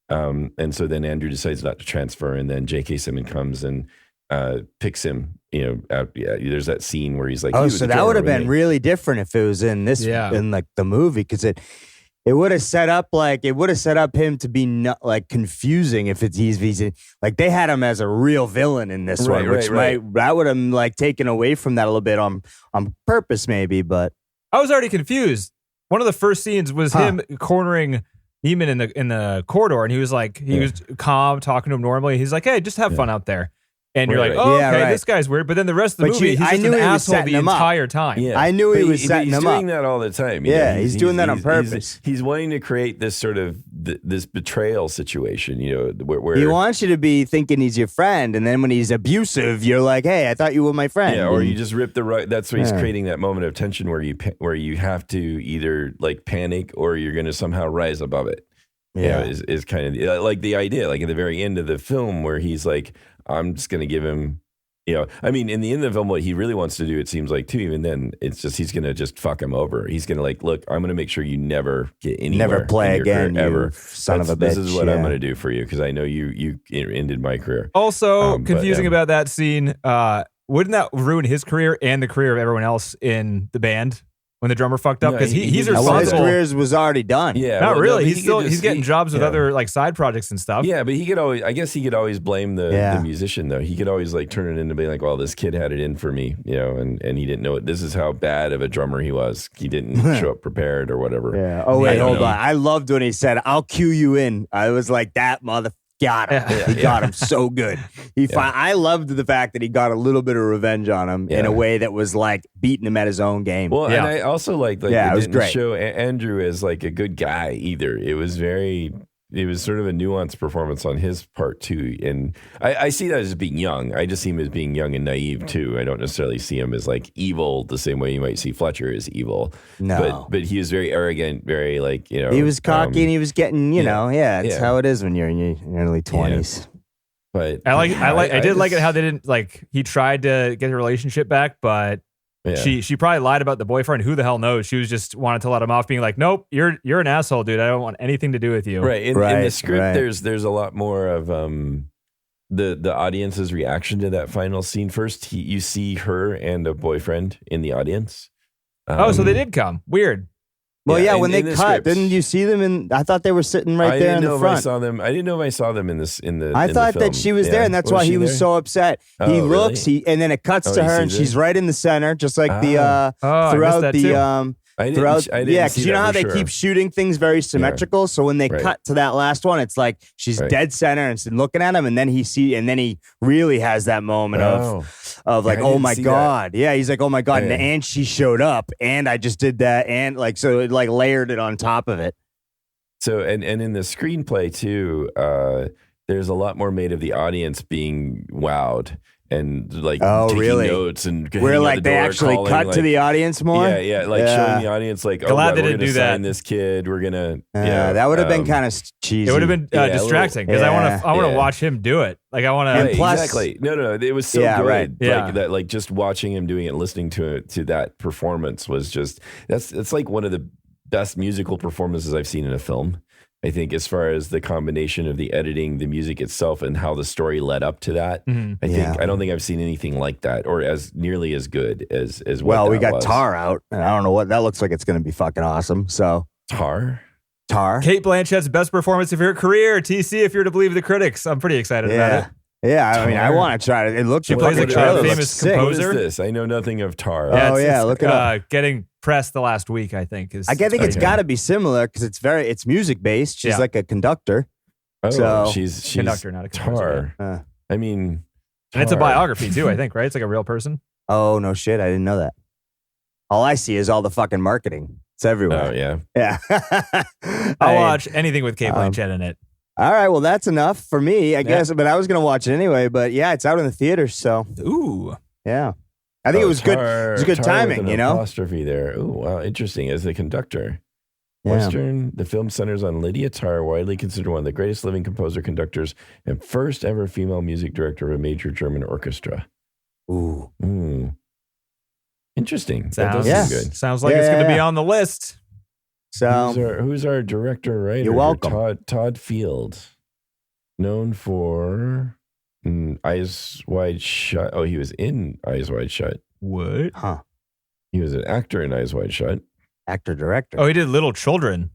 Speaker 3: And so then Andrew decides not to transfer, and then J.K. Simmons comes and picks him. There's that scene where he's like,
Speaker 2: "Oh, so that would have been really different if it was in this, in like the movie, because it would have set up him to be confusing if he's like they had him as a real villain in this one, which that would have like taken away from that a little bit on purpose, maybe. But
Speaker 4: I was already confused. One of the first scenes was him cornering Neiman in the corridor, and he was calm, talking to him normally. He's like, "Hey, just have fun out there." And you're like, oh, okay, this guy's weird. But then the rest of the movie, he's just an asshole the entire time.
Speaker 3: Yeah.
Speaker 2: I knew he was setting him up.
Speaker 3: He's doing that all the time.
Speaker 2: Yeah, he's doing that on purpose.
Speaker 3: He's wanting to create this sort of this betrayal situation, where
Speaker 2: he wants you to be thinking he's your friend, and then when he's abusive, you're like, hey, I thought you were my friend.
Speaker 3: Yeah, or you just rip the right. That's why he's creating that moment of tension where you have to either like panic or you're going to somehow rise above it. Yeah, is kind of like the idea, like at the very end of the film where he's like, I'm just going to give him. I mean, in the end of the film, what he really wants to do, it seems like too, even then, it's just, he's going to just fuck him over. He's going to like, look, I'm going to make sure you never get anywhere.
Speaker 2: Never play again, ever. Son of a bitch.
Speaker 3: This is what I'm going to do for you, because I know you ended my career.
Speaker 4: Also, confusing about that scene, wouldn't that ruin his career and the career of everyone else in the band? When the drummer fucked up, because he's responsible.
Speaker 2: His career was already done.
Speaker 3: Yeah,
Speaker 4: not really. He's getting jobs with other like side projects and stuff.
Speaker 3: Yeah, but he could always blame the musician though. He could always like turn it into being like, well, this kid had it in for me, and he didn't know it. This is how bad of a drummer he was. He didn't show up prepared or whatever.
Speaker 2: Yeah. Oh wait, hold on. I loved when he said, "I'll cue you in." I was like, that motherfucker. Got him. He got him so good. I loved the fact that he got a little bit of revenge on him in a way that was like beating him at his own game.
Speaker 3: Well, and I also like it was didn't great. Show Andrew as like a good guy either. It was sort of a nuanced performance on his part too. And I see that as being young. I just see him as being young and naive too. I don't necessarily see him as like evil the same way you might see Fletcher as evil.
Speaker 2: No.
Speaker 3: But he was very arrogant, very like,
Speaker 2: he was cocky and he was getting, it's how it is when you're in your early 20s.
Speaker 3: Yeah. But
Speaker 4: I did like it how they didn't like, he tried to get the relationship back, but she probably lied about the boyfriend. Who the hell knows? She was just wanted to let him off, being like, "Nope, you're an asshole, dude. I don't want anything to do with you."
Speaker 3: Right. In the script, there's a lot more of the audience's reaction to that final scene. First, you see her and a boyfriend in the audience.
Speaker 4: So they did come. Weird.
Speaker 2: Well, when they cut, scripts. Didn't you see them? I thought they were sitting there in the front.
Speaker 3: I didn't know if I saw them in this.
Speaker 2: I thought that she was there, and that's why he was so upset. He looks, and then it cuts to her, and she's right in the center, just like throughout the. Because you know how they keep shooting things very symmetrical. So when they cut to that last one, it's like she's dead center and looking at him, and then he really has that moment of like, oh my god, he's like, oh my god, and she showed up, and I just did that, and like so it like layered it on top of it.
Speaker 3: So and in the screenplay too, there's a lot more made of the audience being wowed. And like taking notes and
Speaker 2: where like they actually cut to the audience more.
Speaker 3: Showing the audience like,
Speaker 4: glad they didn't do that.
Speaker 3: Sign this kid. We're gonna.
Speaker 2: That would have been kind of cheesy.
Speaker 4: It would have been distracting because I want to watch him do it. Like I want to.
Speaker 3: Exactly. No. It was so good.
Speaker 2: Right.
Speaker 3: Like that. Like just watching him doing it, listening to that performance was just it's like one of the best musical performances I've seen in a film. I think as far as the combination of the editing, the music itself, and how the story led up to that, I don't think I've seen anything like that or as nearly as good as
Speaker 2: well. We got
Speaker 3: was.
Speaker 2: Tar out, and I don't know what that looks like. It's going to be fucking awesome. So
Speaker 3: Tar.
Speaker 4: Cate Blanchett's best performance of her career. TC, if you're to believe the critics, I'm pretty excited about it.
Speaker 2: Yeah, I mean, I want to try it. It looks.
Speaker 4: She plays a famous composer.
Speaker 3: What is this? I know nothing of Tar.
Speaker 2: Yeah, look it up.
Speaker 4: Getting pressed the last week, I think.
Speaker 2: I think it's got to be similar because it's music based. She's like a conductor.
Speaker 3: Oh,
Speaker 2: so
Speaker 3: she's
Speaker 4: conductor, not a composer.
Speaker 3: Tar. I mean,
Speaker 4: and it's a biography too. I think, right? It's like a real person.
Speaker 2: Oh no, shit! I didn't know that. All I see is all the fucking marketing. It's everywhere.
Speaker 3: Oh
Speaker 2: yeah.
Speaker 4: I'll watch anything with Cate Blanchett in it.
Speaker 2: All right, well, that's enough for me, I guess. But I was going to watch it anyway. But yeah, it's out in the theaters, so.
Speaker 4: Ooh.
Speaker 2: Yeah. I think it was good. It was good
Speaker 3: Tar
Speaker 2: timing,
Speaker 3: with an
Speaker 2: you know?
Speaker 3: apostrophe there. Oh, wow. Interesting. As the conductor.
Speaker 2: Yeah.
Speaker 3: Western, the film centers on Lydia Tarr, widely considered one of the greatest living composer, conductors, and first ever female music director of a major German orchestra.
Speaker 2: Ooh.
Speaker 3: Interesting.
Speaker 4: Sounds
Speaker 3: good.
Speaker 4: Sounds like it's going to be on the list.
Speaker 2: So
Speaker 3: who's our director, writer?
Speaker 2: You're welcome.
Speaker 3: Todd Field, known for Eyes Wide Shut. Oh, he was in Eyes Wide Shut.
Speaker 4: What?
Speaker 2: Huh.
Speaker 3: He was an actor in Eyes Wide Shut.
Speaker 2: Actor, director.
Speaker 4: Oh, he did Little Children.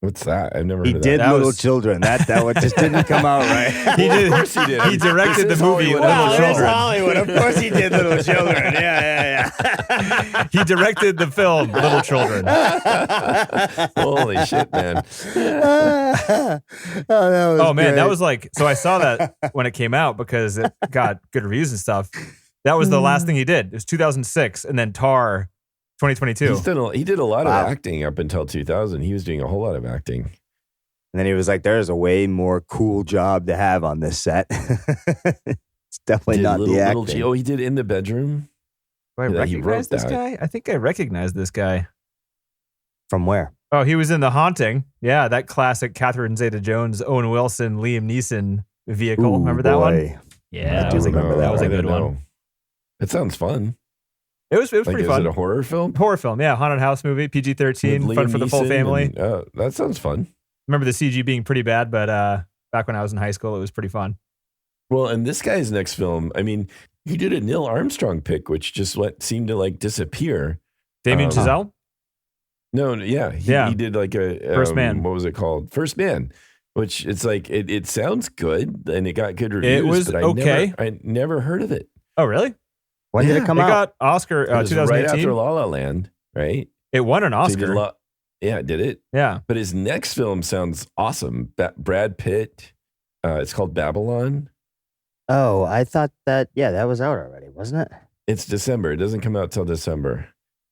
Speaker 3: What's that? I've never
Speaker 2: He
Speaker 3: heard of
Speaker 2: did
Speaker 3: that.
Speaker 2: Little Children. That one just didn't come out right.
Speaker 4: He did.
Speaker 3: Of course he did.
Speaker 4: He directed the movie
Speaker 3: Hollywood.
Speaker 4: Little
Speaker 2: Wow,
Speaker 4: Children.
Speaker 2: that's Hollywood. Of course he did Little Children. Yeah.
Speaker 4: He directed the film Little Children.
Speaker 3: Holy shit, man.
Speaker 2: Oh,
Speaker 4: Man,
Speaker 2: great.
Speaker 4: that was like, so I saw that when it came out because it got good reviews and stuff. That was the last thing he did. It was 2006, and then Tar, 2022.
Speaker 3: He did a lot of acting up until 2000. He was doing a whole lot of acting.
Speaker 2: And then he was like, there's a way more cool job to have on this set. It's definitely not the acting.
Speaker 3: Oh, he did In the Bedroom.
Speaker 4: Do I
Speaker 3: Yeah, he
Speaker 4: recognize
Speaker 3: wrote
Speaker 4: this
Speaker 3: that.
Speaker 4: guy? I think I recognize this guy.
Speaker 2: From where?
Speaker 4: Oh, he was in The Haunting. Yeah, that classic Catherine Zeta-Jones, Owen Wilson, Liam Neeson vehicle.
Speaker 2: Ooh,
Speaker 4: Remember that one?
Speaker 2: boy.
Speaker 4: Yeah,
Speaker 2: I
Speaker 4: that
Speaker 2: do
Speaker 4: was a
Speaker 2: remember
Speaker 4: good,
Speaker 2: that
Speaker 4: that was a
Speaker 2: one.
Speaker 4: good one.
Speaker 3: know. It sounds fun.
Speaker 4: It was pretty
Speaker 3: Is
Speaker 4: fun.
Speaker 3: it a horror film?
Speaker 4: Horror film, yeah. Haunted house movie, PG-13,
Speaker 3: With
Speaker 4: fun
Speaker 3: Liam
Speaker 4: for the full
Speaker 3: Neeson
Speaker 4: family.
Speaker 3: That sounds fun.
Speaker 4: Remember the CG being pretty bad, but back when I was in high school, it was pretty fun.
Speaker 3: Well, and this guy's next film, I mean, he did a Neil Armstrong pick, which just seemed to like disappear.
Speaker 4: Damien Chazelle?
Speaker 3: No, yeah. He did like a
Speaker 4: First Man.
Speaker 3: What was it called? First Man, which it's like, it sounds good and it got good reviews.
Speaker 4: It was
Speaker 3: but
Speaker 4: okay.
Speaker 3: I never heard of it.
Speaker 4: Oh, really?
Speaker 2: When did it come
Speaker 4: It
Speaker 2: out?
Speaker 4: got Oscar
Speaker 3: It was
Speaker 4: 2018.
Speaker 3: right after La La Land, right?
Speaker 4: It won an
Speaker 3: So he did
Speaker 4: Oscar.
Speaker 3: yeah, did it?
Speaker 4: Yeah.
Speaker 3: But his next film sounds awesome. Brad Pitt. It's called Babylon.
Speaker 2: Oh, I thought that was out already, wasn't it?
Speaker 3: It's December. It doesn't come out till December.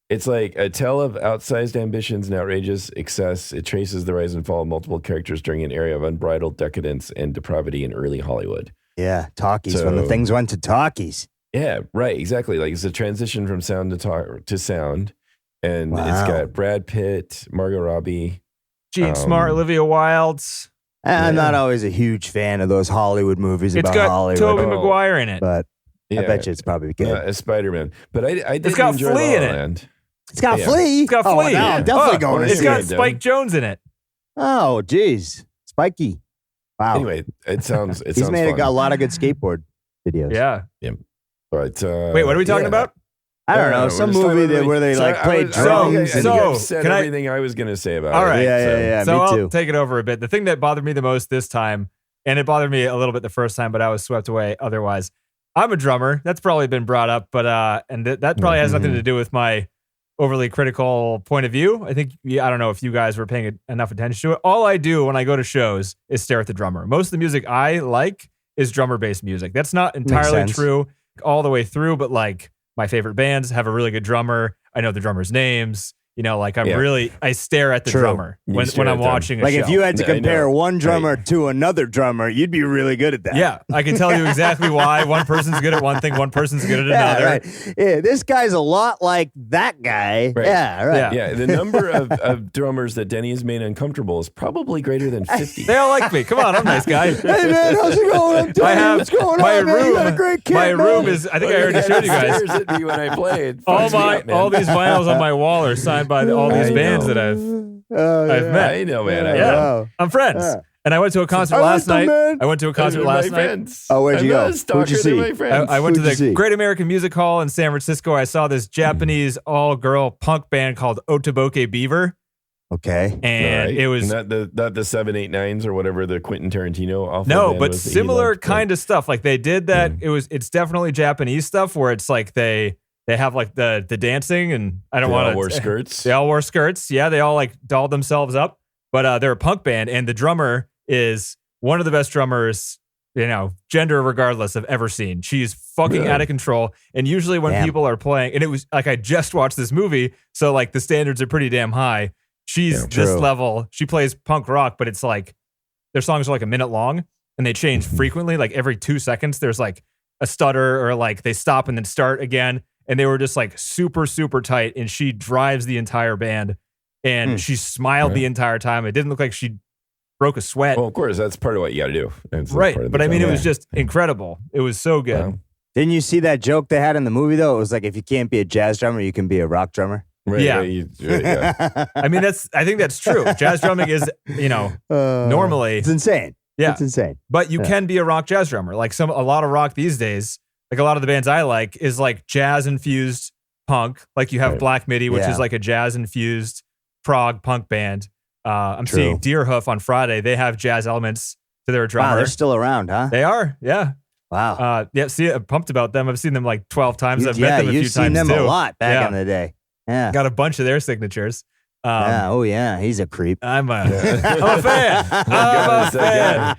Speaker 3: It's like a tale of outsized ambitions and outrageous excess. It traces the rise and fall of multiple characters during an era of unbridled decadence and depravity in early Hollywood.
Speaker 2: Yeah, talkies, when the
Speaker 3: So-
Speaker 2: things went to talkies.
Speaker 3: Yeah, right. Exactly. Like it's a transition from sound to sound. And it's
Speaker 2: Wow.
Speaker 3: got Brad Pitt, Margot Robbie.
Speaker 4: Gene Smart, Olivia Wilde.
Speaker 2: I'm not always a huge fan of those Hollywood movies
Speaker 4: It's
Speaker 2: about
Speaker 4: got
Speaker 2: Hollywood.
Speaker 4: Tobey
Speaker 3: Oh.
Speaker 4: Maguire in it.
Speaker 2: But
Speaker 3: Yeah.
Speaker 2: I bet you it's probably good.
Speaker 3: As Spider-Man. But I did
Speaker 4: got
Speaker 3: enjoy
Speaker 4: Flea
Speaker 3: La
Speaker 4: in
Speaker 3: La
Speaker 4: it.
Speaker 3: Land.
Speaker 2: It's got
Speaker 3: Yeah.
Speaker 2: Flea.
Speaker 4: It's got
Speaker 2: Oh,
Speaker 4: Flea.
Speaker 2: now I'm definitely going to
Speaker 4: It's
Speaker 2: see
Speaker 4: got
Speaker 2: it.
Speaker 4: Spike Jones in it.
Speaker 2: Oh, geez. Spiky. Wow.
Speaker 3: Anyway, it sounds
Speaker 2: He's made
Speaker 3: fun.
Speaker 2: a lot of good skateboard videos.
Speaker 4: Yeah.
Speaker 3: But
Speaker 4: Wait, what are we talking about?
Speaker 2: I don't know.
Speaker 3: We're
Speaker 2: some
Speaker 3: just talking
Speaker 2: movie
Speaker 3: about-
Speaker 2: where they like
Speaker 3: I
Speaker 2: played
Speaker 3: was- I think
Speaker 2: drums.
Speaker 3: I
Speaker 2: and-
Speaker 3: think
Speaker 4: So,
Speaker 3: I've said
Speaker 4: can I-
Speaker 3: everything I was going to say about
Speaker 4: All
Speaker 3: it.
Speaker 4: right.
Speaker 2: Yeah,
Speaker 4: So
Speaker 2: me
Speaker 4: I'll
Speaker 2: too.
Speaker 4: take it over a bit. The thing that bothered me the most this time, and it bothered me a little bit the first time, but I was swept away otherwise. I'm a drummer. That's probably been brought up, but that probably has nothing to do with my overly critical point of view. I think I don't know if you guys were paying enough attention to it. All I do when I go to shows is stare at the drummer. Most of the music I like is drummer-based music. That's not entirely
Speaker 2: sense.
Speaker 4: true all the way through, but like my favorite bands have a really good drummer. I know the drummers' names. You know, like I stare at the
Speaker 2: True.
Speaker 4: drummer
Speaker 3: You
Speaker 4: when
Speaker 3: stare
Speaker 4: I'm
Speaker 3: at them.
Speaker 4: watching a
Speaker 2: Like
Speaker 4: show.
Speaker 2: if you had to
Speaker 3: I know.
Speaker 2: compare one drummer
Speaker 3: Right.
Speaker 2: to another drummer, you'd be really good at that.
Speaker 4: Yeah, I can tell you exactly why one person's good at one thing, one person's good at
Speaker 2: Yeah,
Speaker 4: another.
Speaker 2: right. Yeah, this guy's a lot like that guy.
Speaker 3: Right.
Speaker 2: Yeah, right.
Speaker 4: Yeah.
Speaker 3: Yeah, the number of drummers that Denny has made uncomfortable is probably greater than 50.
Speaker 4: They all like me. Come on, I'm a nice guy.
Speaker 2: Hey man, how's it going? I'm telling
Speaker 4: I have
Speaker 2: you what's going
Speaker 4: my
Speaker 2: on, man.
Speaker 4: room.
Speaker 2: You got a great kid,
Speaker 4: My
Speaker 2: man.
Speaker 4: room is. I think I already showed you guys.
Speaker 3: Stares at me when I play. It
Speaker 4: All
Speaker 3: fucks me up, man.
Speaker 4: these vinyls on my wall are signed by all these
Speaker 3: I
Speaker 4: bands
Speaker 3: know.
Speaker 4: that I've. I've met.
Speaker 3: I know, man.
Speaker 4: Yeah. I'm friends.
Speaker 2: Yeah.
Speaker 4: And I went to a concert last night. I went to a concert last night.
Speaker 2: Oh, where'd you go? Who'd you see?
Speaker 4: I went to the Great American Music Hall in San Francisco. I saw this Japanese all-girl punk band called Otoboke Beaver.
Speaker 2: Okay.
Speaker 4: And it was
Speaker 3: not the 789s or whatever the Quentin Tarantino awful
Speaker 4: no,
Speaker 3: band
Speaker 4: but
Speaker 3: was that he
Speaker 4: similar
Speaker 3: loved.
Speaker 4: kind of stuff. Like they did that. It's definitely Japanese stuff where it's like they have like the dancing, and I don't want to
Speaker 3: wore skirts.
Speaker 4: They all wore skirts. Yeah, they all like dolled themselves up. But they're a punk band, and the drummer is one of the best drummers, gender regardless, I've ever seen. She's fucking out of control. And usually when people are playing, and it was like I just watched this movie, so like the standards are pretty damn high. She's this level. She plays punk rock, but it's like their songs are like a minute long, and they change frequently. Like every 2 seconds, there's like a stutter, or like they stop and then start again. And they were just like super, super tight. And she drives the entire band, and she smiled the entire time. It didn't look like she broke a sweat.
Speaker 3: Well, of course, that's part of what you got to do.
Speaker 4: Right. But I mean, it was just incredible. It was so good.
Speaker 3: Wow.
Speaker 2: Didn't you see that joke they had in the movie, though? It was like, if you can't be a jazz drummer, you can be a rock drummer.
Speaker 3: Right,
Speaker 4: Yeah.
Speaker 3: yeah.
Speaker 4: I mean, I think that's true. Jazz drumming is, normally.
Speaker 2: It's insane.
Speaker 4: Yeah.
Speaker 2: It's insane.
Speaker 4: But you can be a rock jazz drummer. Like a lot of rock these days, like a lot of the bands I like is like jazz infused punk. Like you have Black Midi, which is like a jazz infused prog punk band. I'm seeing Deerhoof on Friday. They have jazz elements to their drummer.
Speaker 2: Wow, they're still around, huh?
Speaker 4: They are, yeah.
Speaker 2: Wow.
Speaker 4: See, I'm pumped about them. I've seen them like 12 times. I've met them a few
Speaker 2: you've seen
Speaker 4: times
Speaker 2: them
Speaker 4: too.
Speaker 2: a lot back in the day. Yeah.
Speaker 4: Got a bunch of their signatures.
Speaker 2: Yeah. Oh, yeah. He's a creep.
Speaker 4: I'm a fan. I'm a fan.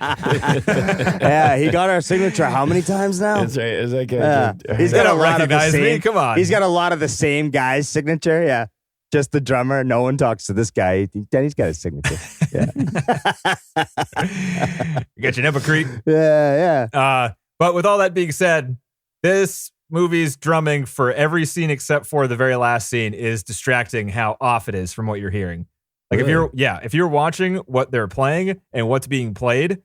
Speaker 2: Yeah, he got our signature how many times now?
Speaker 3: That's right. Is that guy?
Speaker 2: He's
Speaker 4: They
Speaker 2: got a
Speaker 4: don't
Speaker 2: lot of the
Speaker 4: recognize me.
Speaker 2: same.
Speaker 4: Come on.
Speaker 2: He's got a lot of the same guy's signature. Yeah. Just the drummer. No one talks to this guy. He's got his signature. Yeah.
Speaker 4: You got your number, creep.
Speaker 2: Yeah.
Speaker 4: But with all that being said, this movie's drumming for every scene except for the very last scene is distracting how off it is from what you're hearing. Like if you're watching what they're playing and what's being played,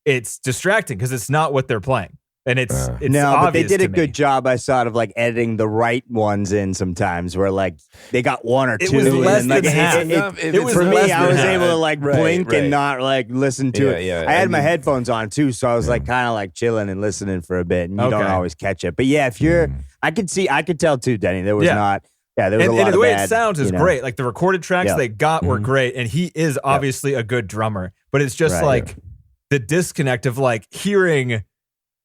Speaker 4: it's distracting because it's not what they're playing. And it's
Speaker 2: no, but they
Speaker 4: obvious
Speaker 2: did a
Speaker 4: to
Speaker 2: good
Speaker 4: me.
Speaker 2: job, I thought, of like editing the right ones in sometimes where like they got one or two.
Speaker 4: It was less
Speaker 2: and, like,
Speaker 4: than half.
Speaker 2: It was for me, I was able to like blink
Speaker 3: right.
Speaker 2: and not like listen to it.
Speaker 3: Yeah.
Speaker 2: I had my headphones on too, so I was like kind of like chilling and listening for a bit, and you don't always catch it. But yeah, if you're, I could tell too, Denny, there was not. Yeah, there was a lot
Speaker 4: and
Speaker 2: of
Speaker 4: the way
Speaker 2: bad,
Speaker 4: it sounds is great. Like the recorded tracks they got were
Speaker 3: Mm-hmm.
Speaker 4: great, and he is obviously a good drummer. But it's just like the disconnect of like hearing,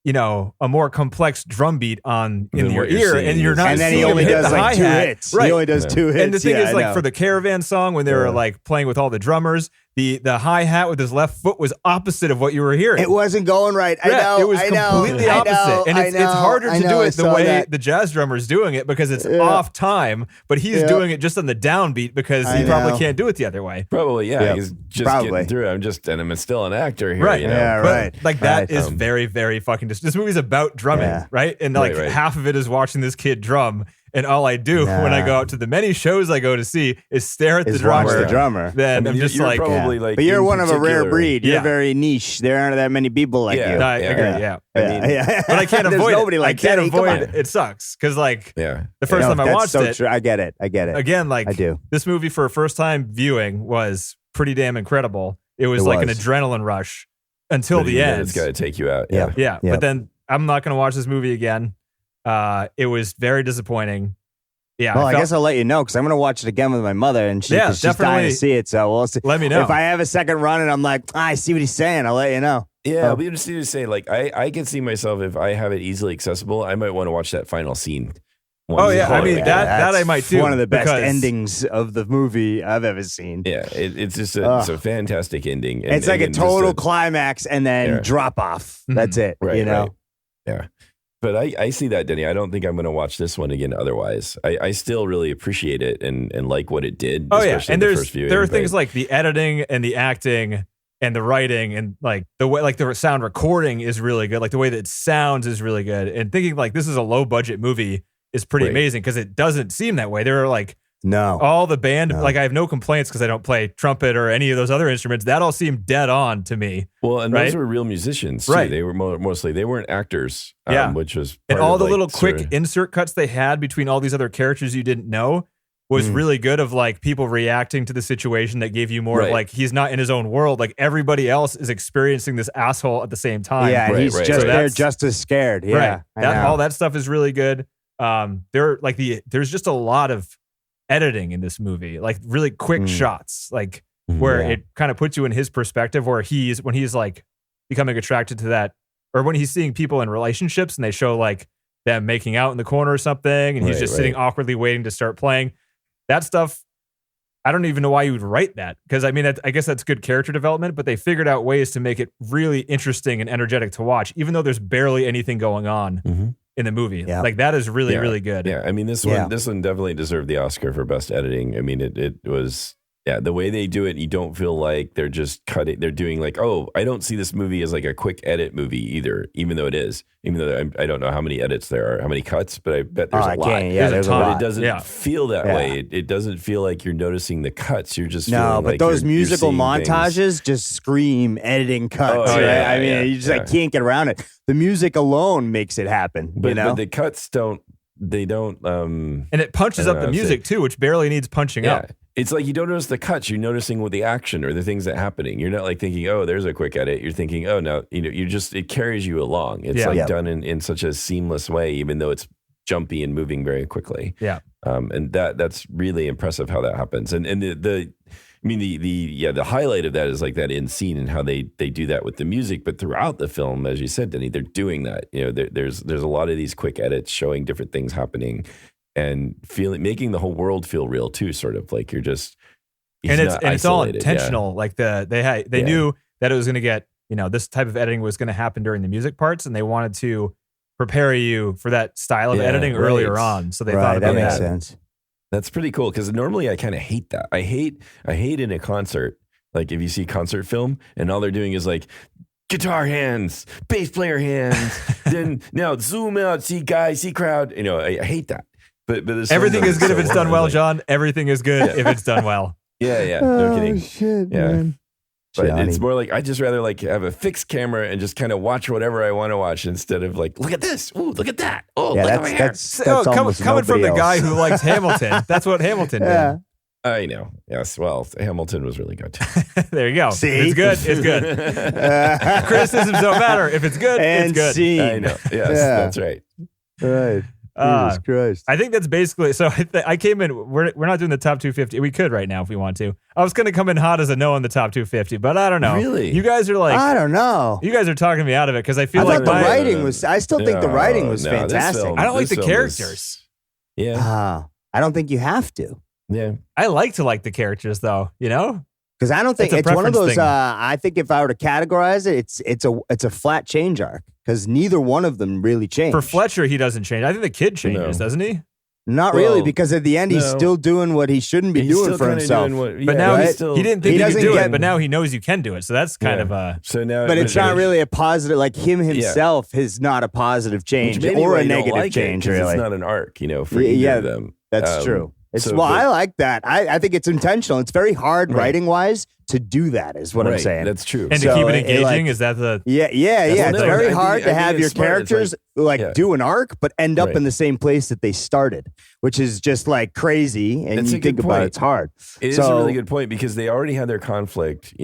Speaker 4: a more complex drum beat in your ear, and you're not.
Speaker 2: And then he
Speaker 4: seeing him
Speaker 2: only
Speaker 4: hit
Speaker 2: does
Speaker 4: the
Speaker 2: like two
Speaker 4: hi-hat.
Speaker 2: hits.
Speaker 4: Right.
Speaker 2: He only does 2 hits.
Speaker 4: And the thing is,
Speaker 2: I
Speaker 4: like
Speaker 2: know.
Speaker 4: for the Caravan song, when they were like playing with all the drummers, the hi-hat with his left foot was opposite of what you were hearing.
Speaker 2: It wasn't going right. I know.
Speaker 4: It was completely opposite. And it's harder to do it the way
Speaker 2: that.
Speaker 4: the jazz drummer's doing it because it's off time, but he's doing it just on the downbeat because he probably can't do it the other way.
Speaker 3: Probably, yeah.
Speaker 2: Yep.
Speaker 3: He's just getting through it. I'm still an actor here.
Speaker 4: Right.
Speaker 2: Yeah,
Speaker 4: But,
Speaker 2: right.
Speaker 4: like that is very, very fucking. This movie's about drumming, right? And like half of it is watching this kid drum. And all I do when I go out to the many shows I go to see is stare at the drummer.
Speaker 2: Watch the drummer.
Speaker 4: Then I'm just
Speaker 3: you're
Speaker 4: like,
Speaker 3: probably like,
Speaker 2: but you're
Speaker 3: in
Speaker 2: one of a rare
Speaker 3: particular-
Speaker 2: breed. You're very niche. There aren't that many people like you.
Speaker 4: I agree. Yeah.
Speaker 2: But
Speaker 4: But I can't avoid
Speaker 2: nobody
Speaker 4: it.
Speaker 2: like
Speaker 4: I can't
Speaker 2: Denny. Come
Speaker 4: avoid
Speaker 2: on.
Speaker 4: it. It sucks because like
Speaker 3: Yeah.
Speaker 4: the first time I
Speaker 2: that's
Speaker 4: watched
Speaker 2: so
Speaker 4: it,
Speaker 2: true. I get it.
Speaker 4: again, like
Speaker 2: I do.
Speaker 4: this movie for a first time viewing was pretty damn incredible. It was like an adrenaline rush until the end.
Speaker 3: It's got to take you out.
Speaker 2: Yeah.
Speaker 4: But then I'm not going to watch this movie again. It was very disappointing. Yeah.
Speaker 2: Well, I guess I'll let you know because I'm going to watch it again with my mother, and she's dying
Speaker 4: definitely.
Speaker 2: to see it. So we'll see.
Speaker 4: Let me know.
Speaker 2: If I have a second run and I'm like, I see what he's saying, I'll let you know.
Speaker 3: Yeah, I'll be interested to say, like, I can see myself, if I have it easily accessible, I might want to watch that final scene.
Speaker 4: Oh, yeah. I mean, that I might too.
Speaker 2: One of the best
Speaker 4: because-
Speaker 2: endings of the movie I've ever seen.
Speaker 3: Yeah, it's just it's a fantastic ending.
Speaker 2: It's like a total climax and then drop off. That's it.
Speaker 3: Right,
Speaker 2: Right.
Speaker 3: Yeah. But I see that, Denny. I don't think I'm going to watch this one again otherwise. I still really appreciate it and like what it did.
Speaker 4: Oh, yeah.
Speaker 3: especially
Speaker 4: And
Speaker 3: the first viewing,
Speaker 4: there are things like the editing and the acting and the writing and like the way, like the sound recording is really good. Like the way that it sounds is really good. And thinking like this is a low budget movie is pretty amazing because it doesn't seem that way. There are like all the band, like I have no complaints because I don't play trumpet or any of those other instruments. That all seemed dead on to me.
Speaker 3: Well, and those were real musicians too.
Speaker 4: Right.
Speaker 3: They were mostly, they weren't actors, which was
Speaker 4: and
Speaker 3: part
Speaker 4: all
Speaker 3: of,
Speaker 4: the
Speaker 3: like,
Speaker 4: little quick
Speaker 3: sort of-
Speaker 4: insert cuts they had between all these other characters you didn't know. was really good of like people reacting to the situation that gave you more of like he's not in his own world. Like everybody else is experiencing this asshole at the same time.
Speaker 2: Yeah, and he's just there just as scared. Yeah.
Speaker 4: All that stuff is really good. There's just a lot of editing in this movie, like really quick shots, like where it kind of puts you in his perspective, where when he's like becoming attracted to that, or when he's seeing people in relationships and they show like them making out in the corner or something, and he's just sitting awkwardly waiting to start playing. That stuff, I don't even know why you would write that, because I mean, I guess that's good character development, but they figured out ways to make it really interesting and energetic to watch, even though there's barely anything going on in the movie. Yeah. Like that is really, really good.
Speaker 3: Yeah, I mean, this one definitely deserved the Oscar for best editing. I mean, it was. Yeah, the way they do it, you don't feel like they're just cutting. They're doing like, oh, I don't see this movie as like a quick edit movie either, even though it is. Even though I don't know how many edits there are, how many cuts, but I bet there's a lot.
Speaker 2: Yeah, there's a lot.
Speaker 3: It doesn't feel that way. It doesn't feel like you're noticing the cuts. You're just
Speaker 2: but
Speaker 3: like
Speaker 2: those musical
Speaker 3: you're
Speaker 2: montages just scream editing cuts. I mean, you just can't get around it. The music alone makes it happen.
Speaker 3: But
Speaker 2: the
Speaker 3: cuts don't. They don't.
Speaker 4: And it punches up the music too, which barely needs punching up.
Speaker 3: It's like you don't notice the cuts. You're noticing with the action or the things that are happening. You're not like thinking, oh, there's a quick edit. You're thinking, oh, no, it carries you along. It's done in such a seamless way, even though it's jumpy and moving very quickly.
Speaker 4: Yeah.
Speaker 3: And that's really impressive how that happens. And the highlight of that is like that end scene and how they do that with the music. But throughout the film, as you said, Denny, they're doing that. There's a lot of these quick edits showing different things happening. And making the whole world feel real too, sort of like you're just,
Speaker 4: it's all intentional. Yeah. Like they knew that it was going to get, this type of editing was going to happen during the music parts, and they wanted to prepare you for that style of editing earlier on. So they thought about
Speaker 2: that makes sense.
Speaker 3: That's pretty cool, because normally I kind of hate that. I hate in a concert, like if you see concert film and all they're doing is like guitar hands, bass player hands, then now zoom out, see guys, see crowd. I hate that. But
Speaker 4: everything is good if it's done well, John. Everything is good if it's done well.
Speaker 3: Yeah. No kidding.
Speaker 2: Shit,
Speaker 3: yeah.
Speaker 2: Man.
Speaker 3: But
Speaker 2: Johnny.
Speaker 3: It's more like I just rather like have a fixed camera and just kind of watch whatever I want to watch instead of like, look at this. Ooh, look at that. Oh, look over here.
Speaker 2: That's
Speaker 4: coming from the guy who likes Hamilton. That's what Hamilton did.
Speaker 3: I know. Yes. Well, Hamilton was really good.
Speaker 4: There you go.
Speaker 2: See?
Speaker 4: It's good. It's good. Criticisms don't matter. If it's good,
Speaker 2: and
Speaker 4: it's good.
Speaker 2: Scene.
Speaker 3: I know. Yes, that's right.
Speaker 2: Right. Jesus Christ.
Speaker 4: I think that's basically, so I came in, we're not doing the top 250. We could right now if we want to. I was going to come in hot as a no on the top 250, but I don't know.
Speaker 3: Really?
Speaker 4: You guys are like,
Speaker 2: I don't know.
Speaker 4: You guys are talking me out of it because I feel
Speaker 2: I still think the writing was fantastic.
Speaker 3: Film,
Speaker 4: I don't like the characters.
Speaker 3: Yeah.
Speaker 2: I don't think you have to.
Speaker 3: Yeah.
Speaker 4: I like to like the characters though,
Speaker 2: Because I don't think it's one of those. I think if I were to categorize it, it's a flat change arc because neither one of them really changed.
Speaker 4: For Fletcher, he doesn't change. I think the kid changes, doesn't he?
Speaker 2: Not really, because at the end he's still doing what he shouldn't be doing for himself.
Speaker 4: But now he didn't think he could do it, but now he knows you can do it. So that's kind of a.
Speaker 3: So now,
Speaker 2: but it's not really a positive. Like him himself is not a positive change or a negative change. Really,
Speaker 3: it's not an arc, for either of them.
Speaker 2: That's true. I like that. I think it's intentional. It's very hard writing wise to do that, is what I'm saying.
Speaker 3: That's true.
Speaker 4: And to keep it engaging, is that the...
Speaker 2: Yeah. It's very hard to have your characters do an arc, but end up in the same place that they started, which is just like crazy. And you think about it, it's hard.
Speaker 3: It is a really good point because they already had their conflict.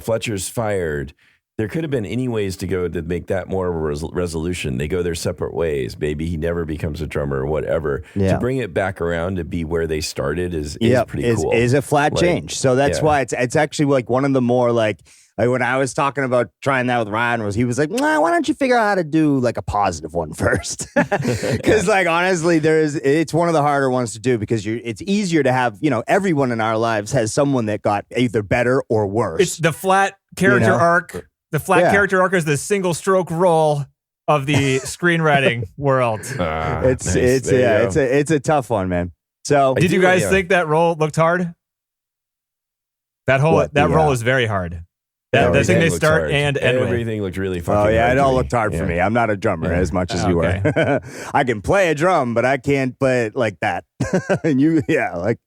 Speaker 3: Fletcher's fired. There could have been any ways to go to make that more of a resolution. They go their separate ways. Maybe he never becomes a drummer or whatever. Yeah. To bring it back around to be where they started is pretty cool.
Speaker 2: Is a flat change. So that's why it's actually like one of the more like when I was talking about trying that with Ryan he was like, why don't you figure out how to do like a positive one first? Because like honestly, it's one of the harder ones to do because it's easier to have, everyone in our lives has someone that got either better or worse.
Speaker 4: It's the flat character arc. The flat character arc is the single stroke roll of the screenwriting world.
Speaker 2: It's a tough one, man. So
Speaker 4: did you guys think that roll looked hard? That roll is very hard. That thing they start hard. And end
Speaker 3: everything looked really fucking
Speaker 2: hard.
Speaker 3: It
Speaker 2: all looked hard for me. I'm not a drummer as much as you are. I can play a drum, but I can't play it like that. And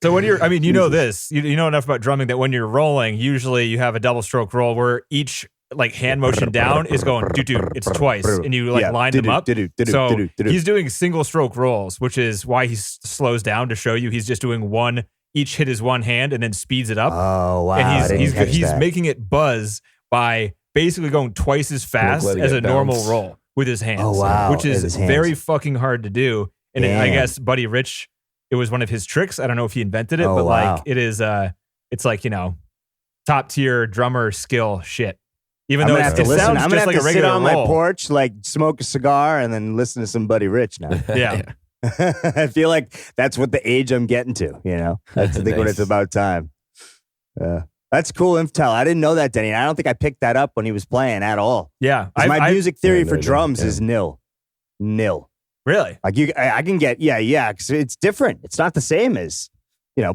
Speaker 4: so when you're, this, you know enough about drumming that when you're rolling, usually you have a double stroke roll where each like hand motion down is going do it's twice, and you like line them up. So he's doing single stroke rolls, which is why he slows down to show you he's just doing one. Each hit is one hand and then speeds it up.
Speaker 2: Oh wow!
Speaker 4: And he's making it buzz by basically going twice as fast as a normal roll with his hands.
Speaker 2: Oh wow!
Speaker 4: Which is very fucking hard to do. And I guess Buddy Rich, it was one of his tricks. I don't know if he invented it, but like it is. It's like top tier drummer skill shit. Even though it sounds just like a regular roll. I'm gonna have to sit on my porch, like smoke a cigar, and then listen to some Buddy Rich now. Yeah.
Speaker 2: I feel like that's what the age I'm getting to, That's I think when it's about time. That's cool intel. I didn't know that, Denny. I don't think I picked that up when he was playing at all.
Speaker 4: Yeah.
Speaker 2: My music theory for drums is nil.
Speaker 4: Really?
Speaker 2: Like I can get, because it's different. It's not the same as,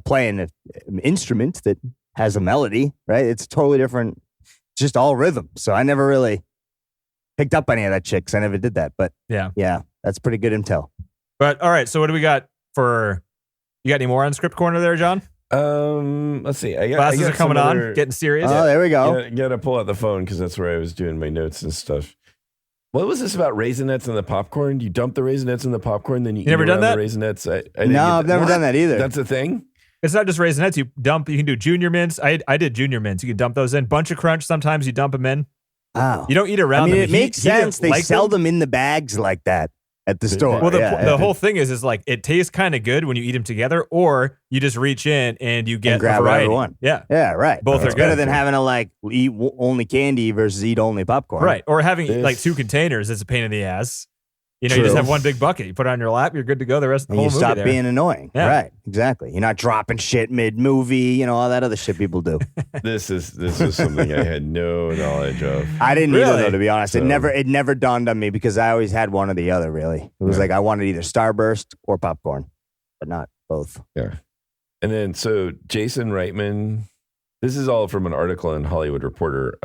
Speaker 2: playing an instrument that has a melody, right? It's totally different. Just all rhythm. So I never really picked up any of that shit because I never did that. But yeah, that's pretty good intel.
Speaker 4: But all right, so what do we got for? You got any more on Script Corner there, John?
Speaker 3: Let's see.
Speaker 4: Glasses are coming on, getting serious.
Speaker 2: Oh, there we go.
Speaker 3: Gotta pull out the phone because that's where I was doing my notes and stuff. What was this about Raisinets and the popcorn? You dump the Raisinets in the popcorn, then you eat
Speaker 4: never done that?
Speaker 3: the Raisinets.
Speaker 2: I've never done that either.
Speaker 3: That's a thing.
Speaker 4: It's not just Raisinets. You can do Junior Mints. I did Junior Mints. You can dump those in. Bunch of Crunch. Sometimes you dump them in.
Speaker 2: Wow.
Speaker 4: You don't eat around them.
Speaker 2: It makes sense. They sell them in the bags like that at the store.
Speaker 4: Well, the whole thing is like it tastes kind of good when you eat them together, or you just reach in and you get
Speaker 2: and grab
Speaker 4: a variety.
Speaker 2: One.
Speaker 4: Yeah,
Speaker 2: right.
Speaker 4: Both are
Speaker 2: better
Speaker 4: good.
Speaker 2: than having to eat only candy versus eat only popcorn.
Speaker 4: Right, or having like two containers is a pain in the ass. You just have one big bucket. You put it on your lap, you're good to go the rest of the whole movie.
Speaker 2: You stop being annoying. Yeah. Right, exactly. You're not dropping shit mid-movie, all that other shit people do.
Speaker 3: This is something I had no knowledge of.
Speaker 2: I didn't either, though, to be honest. So, it never dawned on me because I always had one or the other, really. It was like I wanted either Starburst or popcorn, but not both.
Speaker 3: Yeah. And then, so Jason Reitman, this is all from an article in Hollywood Reporter,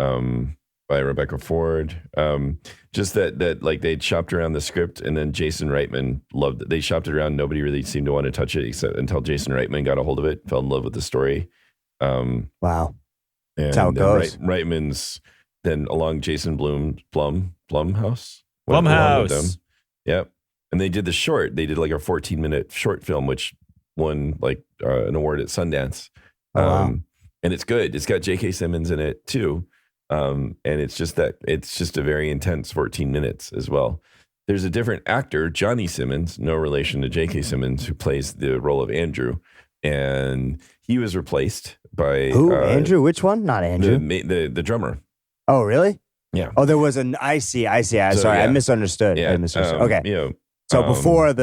Speaker 3: by Rebecca Ford. Just that like they'd shopped around the script, and then Jason Reitman loved it. They shopped it around. Nobody really seemed to want to touch it except until Jason Reitman got a hold of it, fell in love with the story.
Speaker 2: Wow.
Speaker 3: And
Speaker 2: that's how it goes.
Speaker 3: Reitman's then along Jason Blumhouse. Yep. And they did the short. They did like a 14-minute short film, which won like an award at Sundance.
Speaker 2: Wow.
Speaker 3: And it's good. It's got J.K. Simmons in it too. And it's just a very intense 14 minutes as well. There's a different actor, Johnny Simmons, no relation to J.K. Simmons, who plays the role of Andrew. And he was replaced by...
Speaker 2: Who? Andrew? Which one? Not Andrew.
Speaker 3: The drummer.
Speaker 2: Oh, really?
Speaker 3: Yeah.
Speaker 2: Oh, there was an... I see. Sorry, I misunderstood.
Speaker 3: Yeah.
Speaker 2: Okay. So before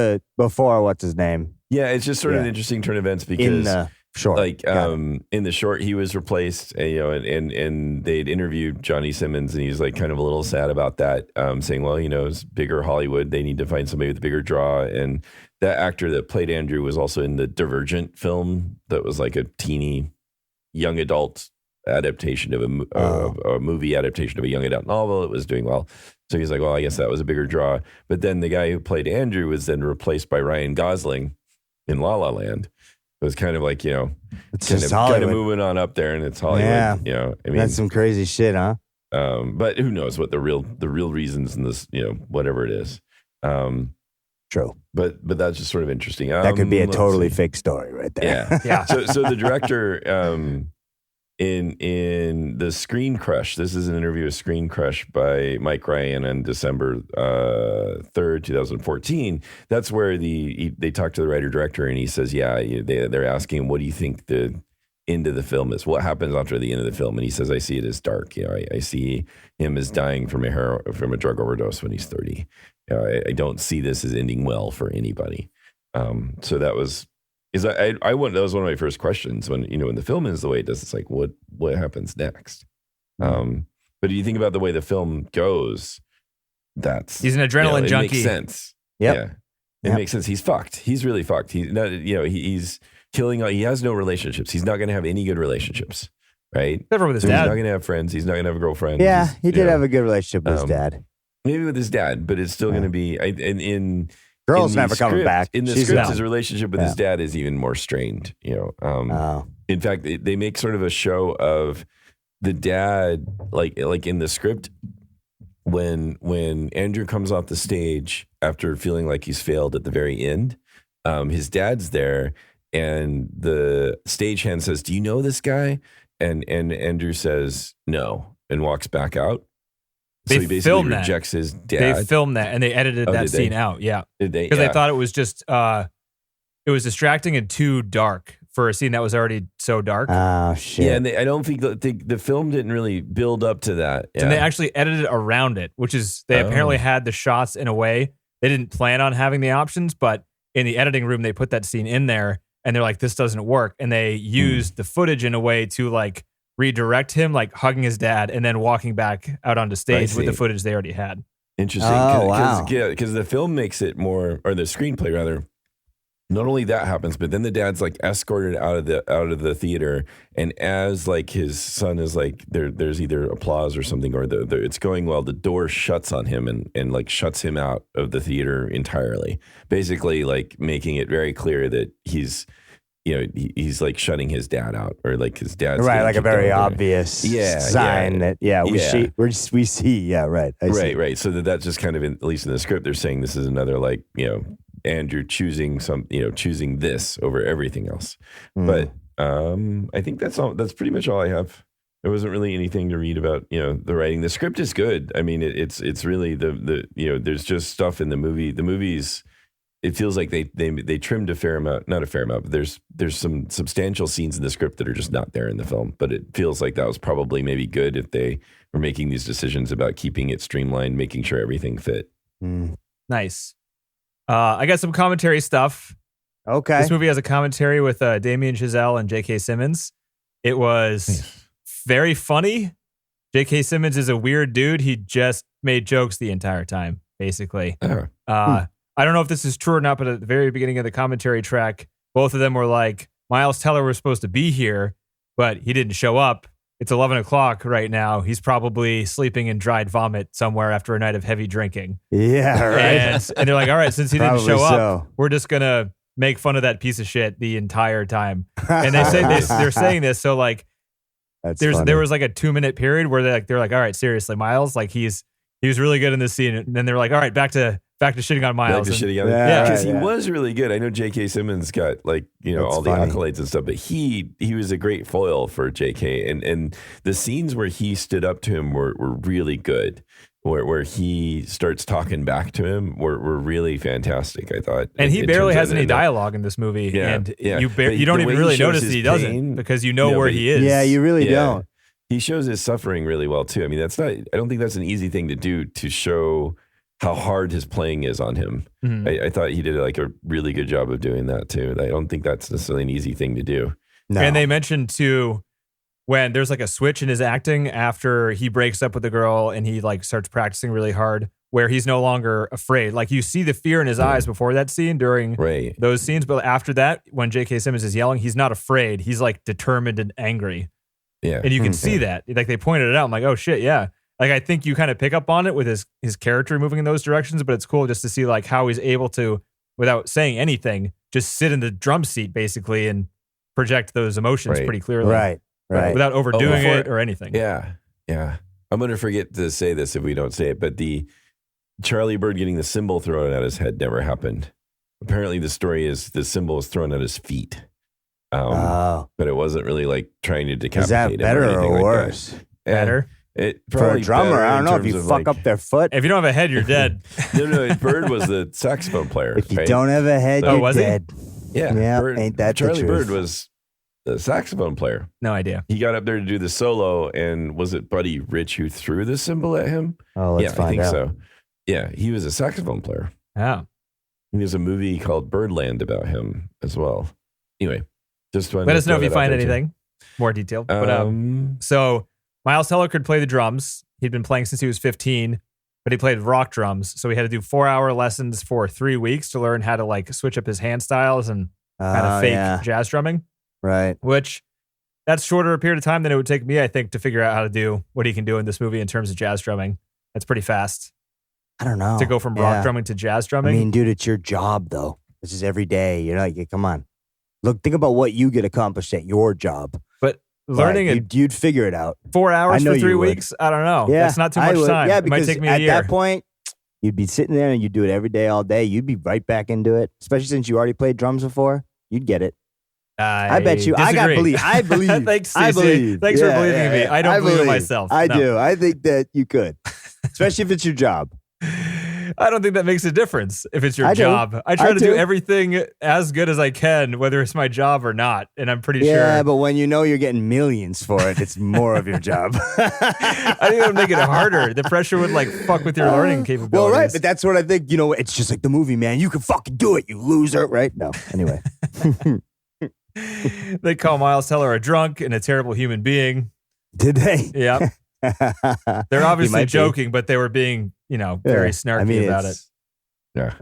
Speaker 2: what's his name?
Speaker 3: Yeah, it's just sort of an interesting turn of events because...
Speaker 2: Sure.
Speaker 3: Like in the short, he was replaced, and they'd interviewed Johnny Simmons, and he's like kind of a little sad about that, saying, well, it's bigger Hollywood. They need to find somebody with a bigger draw. And that actor that played Andrew was also in the Divergent film that was like a teeny young adult adaptation of a movie adaptation of a young adult novel. It was doing well. So he's like, well, I guess that was a bigger draw. But then the guy who played Andrew was then replaced by Ryan Gosling in La La Land. It was kind of like,
Speaker 2: it's
Speaker 3: kind of moving on up there, and it's Hollywood.
Speaker 2: Yeah. That's some crazy shit, huh?
Speaker 3: But who knows what the real reasons in this, whatever it is.
Speaker 2: True.
Speaker 3: But that's just sort of interesting.
Speaker 2: That could be a totally fake story right there.
Speaker 4: Yeah.
Speaker 3: So the director in the Screen Crush, this is an interview with Screen Crush by Mike Ryan on December 3rd, 2014. That's where they talk to the writer-director, and he says, they're asking, what do you think the end of the film is? What happens after the end of the film? And he says, I see it as dark. I see him as dying from a drug overdose when he's 30. I don't see this as ending well for anybody. So that was... that was one of my first questions when the film is the way it does. It's like, what happens next? But do you think about the way the film goes?
Speaker 4: He's an adrenaline junkie.
Speaker 3: It makes sense.
Speaker 2: Yep.
Speaker 3: Yeah, it makes sense. He's fucked. He's really fucked. He's not. He's killing. He has no relationships. He's not going to have any good relationships, right?
Speaker 4: Never with his dad.
Speaker 3: He's not going to have friends. He's not going to have a girlfriend.
Speaker 2: Yeah, he did have a good relationship with his dad.
Speaker 3: Maybe with his dad, but it's still going to be
Speaker 2: Girl's never coming back.
Speaker 3: In the script, his relationship with his dad is even more strained. In fact, they make sort of a show of the dad, like in the script, when Andrew comes off the stage after feeling like he's failed at the very end, his dad's there, and the stagehand says, "Do you know this guy?" And Andrew says no and walks back out. So he basically rejects his dad.
Speaker 4: They filmed that and they edited that scene out. Yeah,
Speaker 3: did they?
Speaker 4: Because they thought it was just it was distracting and too dark for a scene that was already so dark.
Speaker 2: Oh shit!
Speaker 3: Yeah, and I don't think the film didn't really build up to that. Yeah.
Speaker 4: And they actually edited around it, which is they apparently had the shots in a way they didn't plan on having the options, but in the editing room they put that scene in there, and they're like, "This doesn't work," and they used the footage in a way to like redirect him, like hugging his dad and then walking back out onto stage with the footage they already had.
Speaker 3: Interesting.
Speaker 2: Oh, wow.
Speaker 3: Because the film makes it more, or the screenplay rather. Not only that happens, but then the dad's like escorted out of the theater, and as like his son is like there's either applause or something, or it's going well, the door shuts on him and like shuts him out of the theater entirely. Basically, like making it very clear that he's like shutting his dad out, or like his dad's
Speaker 2: right, like a very obvious sign that we see. Yeah, right.
Speaker 3: Right. So that's just kind of at least in the script, they're saying this is another like Andrew choosing this over everything else. But I think that's all. That's pretty much all I have. There wasn't really anything to read about the writing. The script is good. I mean, it's really the there's just stuff in the movie. The movies, it feels like they trimmed a fair amount, not a fair amount, but there's some substantial scenes in the script that are just not there in the film. But it feels like that was probably maybe good if they were making these decisions about keeping it streamlined, making sure everything fit.
Speaker 4: Nice. I got some commentary stuff.
Speaker 2: Okay.
Speaker 4: This movie has a commentary with Damien Chazelle and J.K. Simmons. It was very funny. J.K. Simmons is a weird dude. He just made jokes the entire time, basically. I don't know if this is true or not, but at the very beginning of the commentary track, both of them were like, Miles Teller was supposed to be here, but he didn't show up. It's 11 o'clock right now. He's probably sleeping in dried vomit somewhere after a night of heavy drinking.
Speaker 2: Yeah, right.
Speaker 4: And they're like, all right, since he didn't show up, we're just going to make fun of that piece of shit the entire time. And they say they're saying this. So like, there was like a 2-minute period where they're like, all right, seriously, Miles, like he was really good in this scene. And then they're like, all right, back to shitting on Miles.
Speaker 3: Because he was really good. I know J.K. Simmons got like, all the accolades and stuff, but he was a great foil for J.K. And the scenes where he stood up to him were really good. Where he starts talking back to him were really fantastic, I thought.
Speaker 4: And he barely has any dialogue in this movie.
Speaker 3: Yeah,
Speaker 4: and you don't even really notice that he doesn't, because where he is.
Speaker 2: Yeah, you really don't.
Speaker 3: He shows his suffering really well too. I mean, I don't think that's an easy thing to do, to show how hard his playing is on him. Mm-hmm. I thought he did like a really good job of doing that too. I don't think that's necessarily an easy thing to do.
Speaker 2: No.
Speaker 4: And they mentioned too, when there's like a switch in his acting after he breaks up with the girl and he like starts practicing really hard, where he's no longer afraid. Like you see the fear in his eyes before that scene during those scenes. But after that, when J.K. Simmons is yelling, he's not afraid. He's like determined and angry.
Speaker 3: Yeah.
Speaker 4: And you can see that. Like they pointed it out. I'm like, oh shit, yeah. Like, I think you kind of pick up on it with his character moving in those directions, but it's cool just to see like how he's able to, without saying anything, just sit in the drum seat basically and project those emotions pretty clearly.
Speaker 2: Right.
Speaker 4: Without overdoing it or anything.
Speaker 3: Yeah. I'm going to forget to say this if we don't say it, but the Charlie Bird getting the cymbal thrown at his head never happened. Apparently the story is the cymbal was thrown at his feet. But it wasn't really like trying to decapitate him.
Speaker 2: Is that better or worse?
Speaker 4: Better?
Speaker 2: For a drummer, I don't know if you fuck up their foot.
Speaker 4: If you don't have a head, you're dead.
Speaker 3: No. Bird was the saxophone player.
Speaker 2: If you don't have a head, you're dead.
Speaker 3: Yeah.
Speaker 2: Bird, ain't that
Speaker 3: Charlie
Speaker 2: the truth?
Speaker 3: Bird was the saxophone player.
Speaker 4: No idea.
Speaker 3: He got up there to do the solo, and was it Buddy Rich who threw the cymbal at him?
Speaker 2: Oh, let's find out.
Speaker 3: I think so. Yeah, he was a saxophone player.
Speaker 4: Oh.
Speaker 3: There's a movie called Birdland about him as well. Anyway, just
Speaker 4: let us know if you find anything more detailed. So Miles Teller could play the drums. He'd been playing since he was 15, but he played rock drums. So he had to do 4-hour lessons for 3 weeks to learn how to like switch up his hand styles and kind of fake jazz drumming.
Speaker 2: Right.
Speaker 4: Which that's shorter a period of time than it would take me, I think, to figure out how to do what he can do in this movie in terms of jazz drumming. That's pretty fast.
Speaker 2: I don't know.
Speaker 4: To go from rock drumming to jazz drumming.
Speaker 2: I mean, dude, it's your job though. This is every day. You're like, come on. Look, think about what you get accomplished at your job.
Speaker 4: But learning
Speaker 2: you'd figure it out.
Speaker 4: 4 hours for 3
Speaker 2: you would.
Speaker 4: weeks. I don't know.
Speaker 2: Yeah,
Speaker 4: That's not too much time.
Speaker 2: Yeah,
Speaker 4: it might
Speaker 2: because
Speaker 4: take me a
Speaker 2: at
Speaker 4: year.
Speaker 2: that point, you'd be sitting there and you'd do it every day, all day. You'd be right back into it, especially since you already played drums before. You'd get it. I bet you.
Speaker 4: Disagree.
Speaker 2: I believe.
Speaker 4: Thanks,
Speaker 2: I believe.
Speaker 4: Thanks for believing in me. I don't believe in myself.
Speaker 2: I do. I think that you could, especially if it's your job.
Speaker 4: I don't think that makes a difference if it's your job. I try to do everything as good as I can, whether it's my job or not. And I'm pretty sure.
Speaker 2: Yeah, but when you know you're getting millions for it, it's more of your job.
Speaker 4: I think it would make it harder. The pressure would like fuck with your learning capabilities.
Speaker 2: Well, right, but that's what I think. It's just like the movie, man. You can fucking do it, you loser, right? No, anyway.
Speaker 4: They call Miles Teller a drunk and a terrible human being.
Speaker 2: Did they?
Speaker 4: Yeah. They're obviously joking, but they were being, very snarky about it.
Speaker 3: Yeah.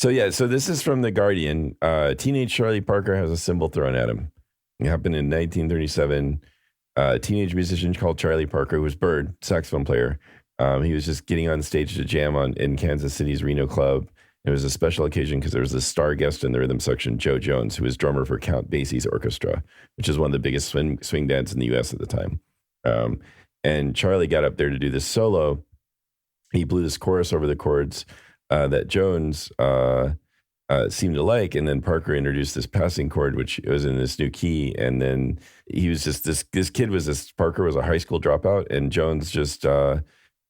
Speaker 2: Yeah.
Speaker 3: So this is from The Guardian. Teenage Charlie Parker has a cymbal thrown at him. It happened in 1937. A teenage musician called Charlie Parker, who was Bird, saxophone player. He was just getting on stage to jam in Kansas City's Reno Club. It was a special occasion because there was a star guest in the rhythm section, Joe Jones, who was drummer for Count Basie's orchestra, which is one of the biggest swing bands in the U.S. at the time. And Charlie got up there to do this solo. He blew this chorus over the chords that Jones seemed to like, and then Parker introduced this passing chord, which was in this new key. And then he was just Parker was a high school dropout, and Jones just